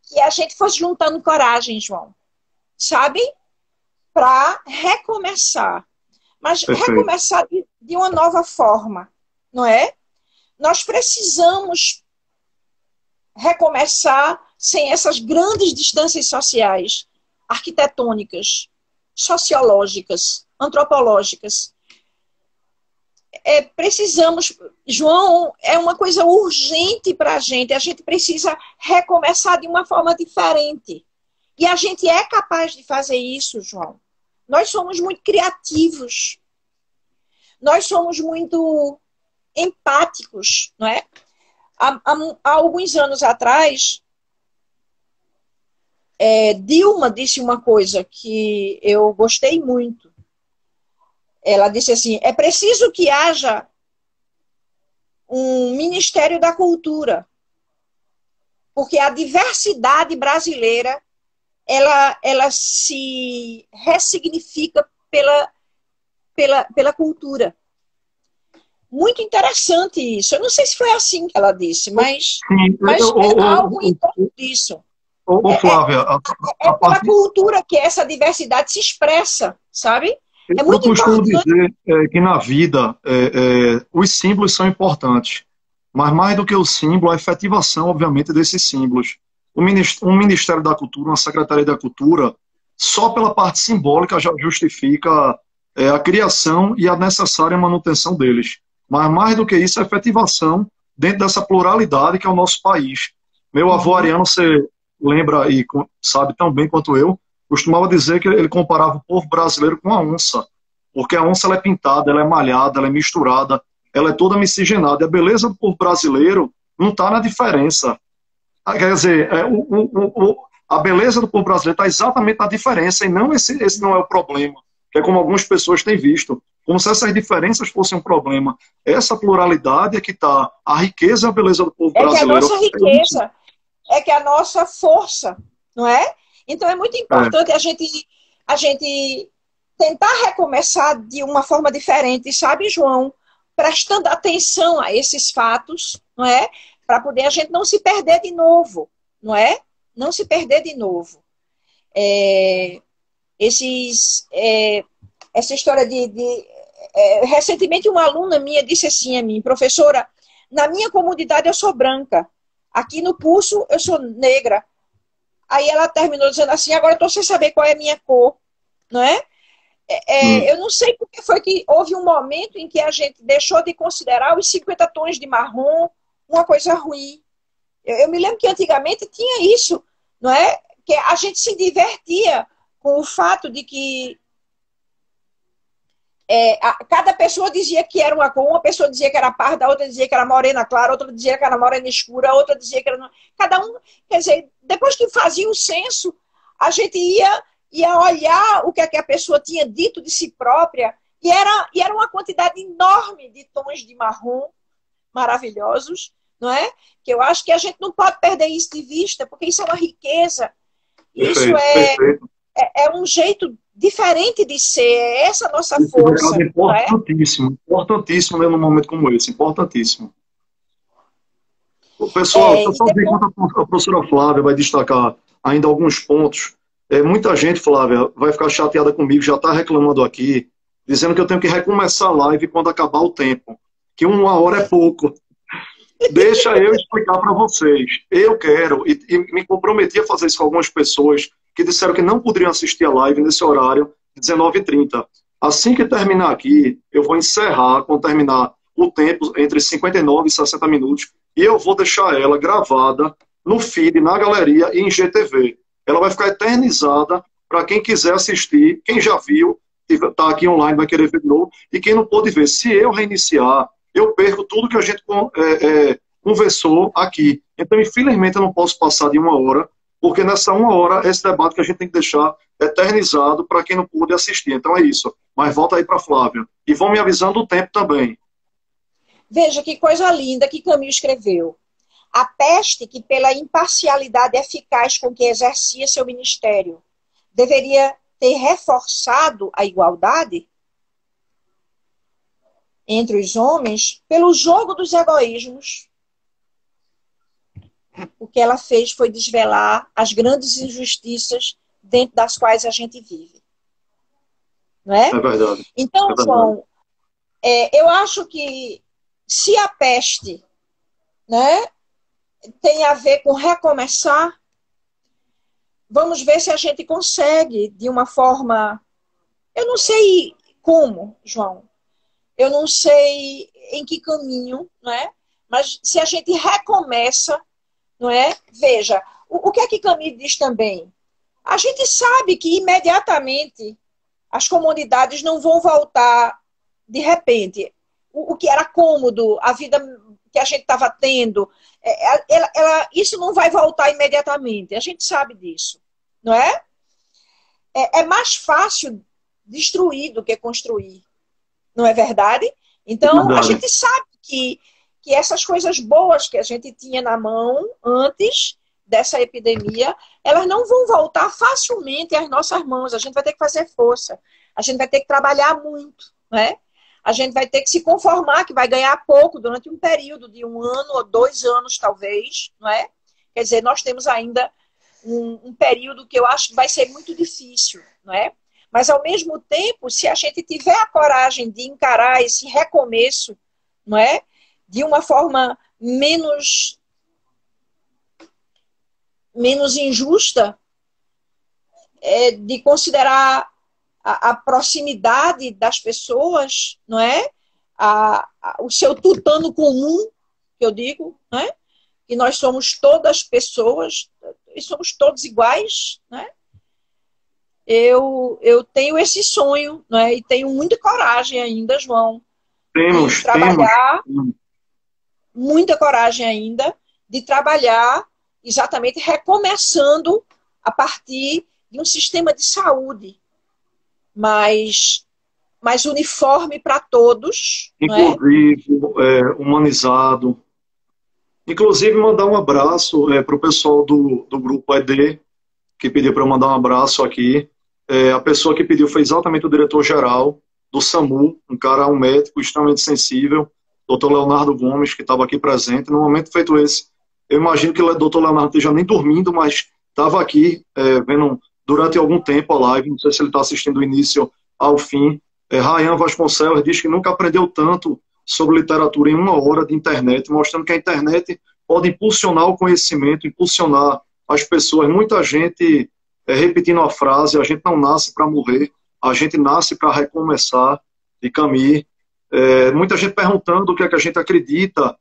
que a gente fosse juntando coragem, João. Sabe? Para recomeçar. Mas Perfeito. recomeçar de uma nova forma, não é? Nós precisamos recomeçar sem essas grandes distâncias sociais, arquitetônicas, sociológicas, antropológicas. Precisamos, João, é uma coisa urgente para a gente precisa recomeçar de uma forma diferente. E a gente é capaz de fazer isso, João. Nós somos muito criativos. Nós somos muito empáticos, não é? Há alguns anos atrás, Dilma disse uma coisa que eu gostei muito. Ela disse assim: é preciso que haja um Ministério da Cultura, porque a diversidade brasileira ela se ressignifica pela cultura. Muito interessante isso. Eu não sei se foi assim que ela disse, mas é algo em torno disso. Flávia, É pela cultura que essa diversidade se expressa, sabe? É muito eu costumo importante. dizer que na vida os símbolos são importantes, mas mais do que o símbolo, a efetivação, obviamente, desses símbolos. Um Ministério da Cultura, uma Secretaria da Cultura, só pela parte simbólica já justifica a criação e a necessária manutenção deles. Mas mais do que isso, a efetivação dentro dessa pluralidade que é o nosso país. Meu avô Ariano, você lembra e sabe tão bem quanto eu, costumava dizer que ele comparava o povo brasileiro com a onça, porque a onça ela é pintada, ela é malhada, ela é misturada, ela é toda miscigenada. E a beleza do povo brasileiro não está na diferença. Quer dizer, a beleza do povo brasileiro está exatamente na diferença, e não esse não é o problema, que é como algumas pessoas têm visto, como se essas diferenças fossem um problema. Essa pluralidade é que está a riqueza e a beleza do povo brasileiro. É que a nossa riqueza, é que a nossa força, não é? Então é muito importante a gente tentar recomeçar de uma forma diferente, sabe, João? Prestando atenção a esses fatos, não é? Para poder a gente não se perder de novo, não é? Não se perder de novo. Essa história recentemente uma aluna minha disse assim a mim: professora, na minha comunidade eu sou branca, aqui no curso eu sou negra. Aí ela terminou dizendo assim: agora eu estou sem saber qual é a minha cor, não é? Eu não sei porque foi que houve um momento em que a gente deixou de considerar os 50 tons de marrom uma coisa ruim. Eu me lembro que antigamente tinha isso, não é? Que a gente se divertia com o fato de que cada pessoa dizia que era uma cor, uma pessoa dizia que era parda, outra dizia que era morena clara, outra dizia que era morena escura, outra dizia que era... Cada um, quer dizer, depois que fazia o censo, a gente ia olhar o que a pessoa tinha dito de si própria, e era uma quantidade enorme de tons de marrom maravilhosos, não é? Que eu acho que a gente não pode perder isso de vista, porque isso é uma riqueza, isso é um jeito diferente de ser, é essa a nossa força. É importantíssimo, importantíssimo num momento como esse, importantíssimo. Pessoal, só ver enquanto a professora Flávia vai destacar ainda alguns pontos. Muita gente, Flávia, vai ficar chateada comigo, já está reclamando aqui, dizendo que eu tenho que recomeçar a live quando acabar o tempo, que 1 hora é pouco. Deixa eu explicar para vocês. Eu quero, e me comprometi a fazer isso com algumas pessoas que disseram que não poderiam assistir a live nesse horário de 19h30. Assim que terminar aqui, eu vou encerrar, quando terminar o tempo entre 59 e 60 minutos, e eu vou deixar ela gravada no feed, na galeria e em GTV. Ela vai ficar eternizada para quem quiser assistir, quem já viu, está aqui online, vai querer ver de novo, e quem não pôde ver. Se eu reiniciar, eu perco tudo que a gente conversou aqui. Então, infelizmente, eu não posso passar de 1 hora, porque nessa 1 hora, esse debate que a gente tem que deixar eternizado para quem não pôde assistir. Então é isso. Mas volta aí para a Flávia. E vão me avisando o tempo também. Veja que coisa linda que Camus escreveu. A peste que, pela imparcialidade eficaz com que exercia seu ministério, deveria ter reforçado a igualdade entre os homens, pelo jogo dos egoísmos, o que ela fez foi desvelar as grandes injustiças dentro das quais a gente vive. Não é? É verdade. Então, é verdade. João, eu acho que se a peste, né, tem a ver com recomeçar, vamos ver se a gente consegue de uma forma... Eu não sei como, João. Eu não sei em que caminho, não é? Mas se a gente recomeça, não é? Veja, o que é que Camus diz também? A gente sabe que imediatamente as comunidades não vão voltar de repente. O que era cômodo, a vida que a gente estava tendo, isso não vai voltar imediatamente. A gente sabe disso, não é? É mais fácil destruir do que construir. Não é verdade? Então, a gente sabe que essas coisas boas que a gente tinha na mão antes dessa epidemia, elas não vão voltar facilmente às nossas mãos. A gente vai ter que fazer força. A gente vai ter que trabalhar muito, né? A gente vai ter que se conformar que vai ganhar pouco durante um período de 1 ano ou 2 anos, talvez, não é? Quer dizer, nós temos ainda um período que eu acho que vai ser muito difícil, não é? Mas, ao mesmo tempo, se a gente tiver a coragem de encarar esse recomeço, não é? De uma forma menos injusta, de considerar a proximidade das pessoas, não é? O seu tutano comum, que eu digo, não é? Que nós somos todas pessoas e somos todos iguais, não é? Eu tenho esse sonho, não é? E tenho muita coragem ainda, João, de trabalhar, muita coragem ainda, de trabalhar exatamente recomeçando a partir de um sistema de saúde mais uniforme para todos. Inclusive, humanizado. Inclusive, mandar um abraço para o pessoal do grupo ED, que pediu para eu mandar um abraço aqui. A pessoa que pediu foi exatamente o diretor-geral do SAMU, um médico extremamente sensível, Dr. Leonardo Gomes, que estava aqui presente. No momento feito esse, eu imagino que o Dr. Leonardo esteja nem dormindo, mas estava aqui vendo durante algum tempo a live, não sei se ele está assistindo do início ao fim. Ryan Vasconcelos diz que nunca aprendeu tanto sobre literatura em 1 hora de internet, mostrando que a internet pode impulsionar o conhecimento, impulsionar as pessoas. Muita gente repetindo a frase: a gente não nasce para morrer, a gente nasce para recomeçar, de Camus. Muita gente perguntando o que é que a gente acredita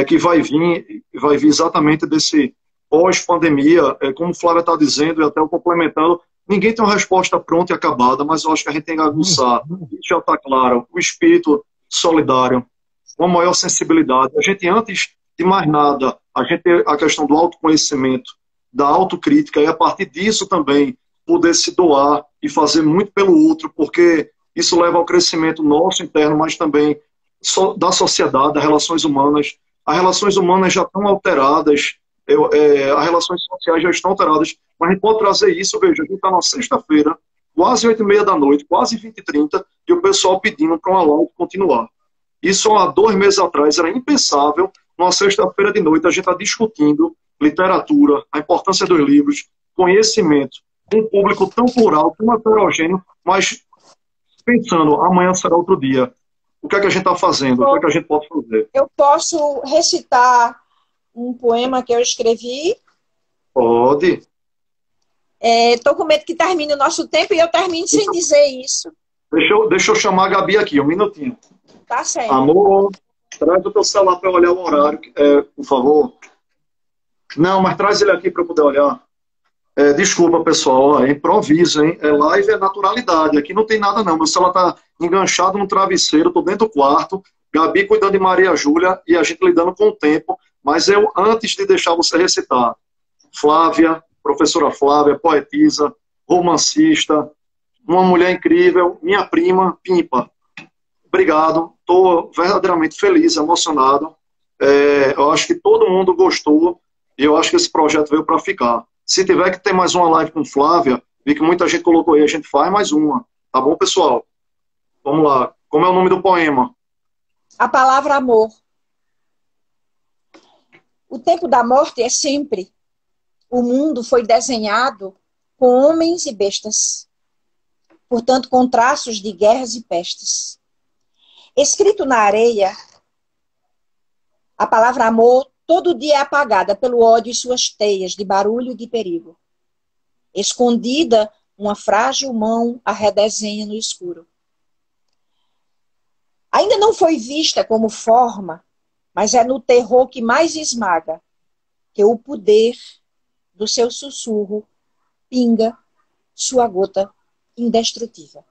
que vai vir exatamente desse pós-pandemia. Como o Flávio está dizendo, e até o complementando, ninguém tem uma resposta pronta e acabada, mas eu acho que a gente tem que aguçar, já está claro, o espírito solidário, uma maior sensibilidade. A gente, antes de mais nada, a gente tem a questão do autoconhecimento, da autocrítica, e a partir disso também poder se doar e fazer muito pelo outro, porque isso leva ao crescimento nosso interno, mas também da sociedade, das relações humanas. As relações humanas já estão alteradas, as relações sociais já estão alteradas, mas a gente pode trazer isso. Veja, a gente está na sexta-feira, quase 8h30 da noite, quase 20h30, e o pessoal pedindo para uma live continuar. Isso há 2 meses atrás era impensável. Numa sexta-feira de noite a gente está discutindo literatura, a importância dos livros, conhecimento, um público tão plural, tão heterogêneo, mas pensando, amanhã será outro dia. O que é que a gente está fazendo? O que é que a gente pode fazer? Eu posso recitar um poema que eu escrevi? Pode. Estou com medo que termine o nosso tempo e eu termine sem dizer isso. Deixa eu chamar a Gabi aqui, 1 minutinho. Tá certo. Amor, Traz o teu celular para eu olhar o horário, por favor. Não, mas traz ele aqui para eu poder olhar. Desculpa, pessoal, ó, é improviso, hein? Live é naturalidade. Aqui não tem nada, não. Meu celular tá enganchado no travesseiro, tô dentro do quarto. Gabi cuidando de Maria Júlia e a gente lidando com o tempo. Mas eu, antes de deixar você recitar, Flávia, professora Flávia, poetisa, romancista, uma mulher incrível, minha prima, Pimpa. Obrigado, estou verdadeiramente feliz, emocionado. Eu acho que todo mundo gostou e eu acho que esse projeto veio para ficar. Se tiver que ter mais uma live com Flávia, vi que muita gente colocou aí, a gente faz mais uma. Tá bom, pessoal? Vamos lá. Como é o nome do poema? A palavra amor. O tempo da morte é sempre. O mundo foi desenhado com homens e bestas, portanto, com traços de guerras e pestes. Escrito na areia, a palavra amor todo dia é apagada pelo ódio e suas teias de barulho e de perigo. Escondida, uma frágil mão a redesenha no escuro. Ainda não foi vista como forma, mas é no terror que mais esmaga que o poder do seu sussurro pinga sua gota indestrutível.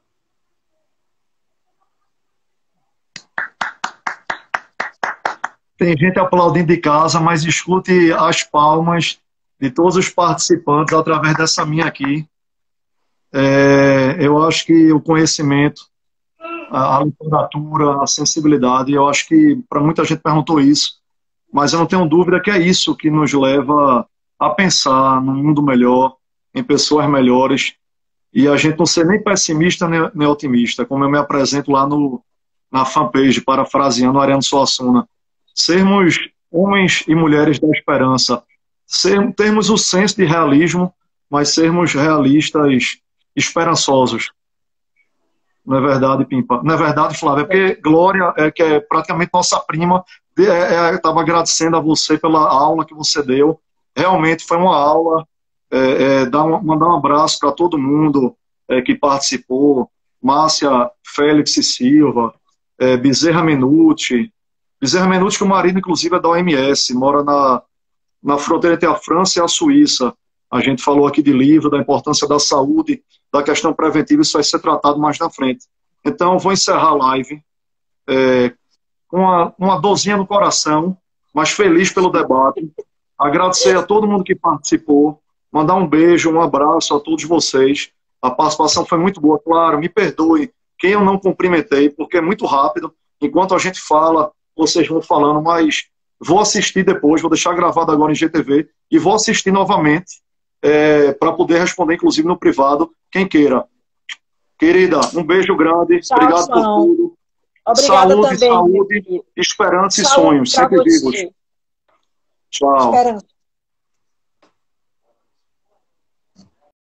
Tem gente aplaudindo de casa, mas escute as palmas de todos os participantes através dessa minha aqui. Eu acho que o conhecimento, a literatura, a sensibilidade, eu acho que para muita gente perguntou isso, mas eu não tenho dúvida que é isso que nos leva a pensar num mundo melhor, em pessoas melhores, e a gente não ser nem pessimista nem otimista, como eu me apresento lá na fanpage, parafraseando Ariano Suassuna. Sermos homens e mulheres da esperança, termos o senso de realismo, mas sermos realistas esperançosos. Não é verdade, Pimpa? Não é verdade, Flávia? É porque Glória, que é praticamente nossa prima, estava agradecendo a você pela aula que você deu. Realmente foi uma aula. Mandar um abraço para todo mundo que participou. Márcia Félix Silva, Bezerra Menuti, que o marido, inclusive, é da OMS, mora na fronteira entre a França e a Suíça. A gente falou aqui de livro, da importância da saúde, da questão preventiva, isso vai ser tratado mais na frente. Então, vou encerrar a live com uma dorzinha no coração, mas feliz pelo debate. Agradecer a todo mundo que participou, mandar um beijo, um abraço a todos vocês. A participação foi muito boa, claro, me perdoe quem eu não cumprimentei, porque é muito rápido. Enquanto a gente fala, vocês vão falando, mas vou assistir depois, vou deixar gravado agora em GTV e vou assistir novamente para poder responder, inclusive, no privado, quem queira. Querida, um beijo grande, Tchau, obrigado João. por tudo. Obrigada Saúde, também, saúde, esperança e saúde sonhos, sempre pra vivos. você. Tchau. Esperança.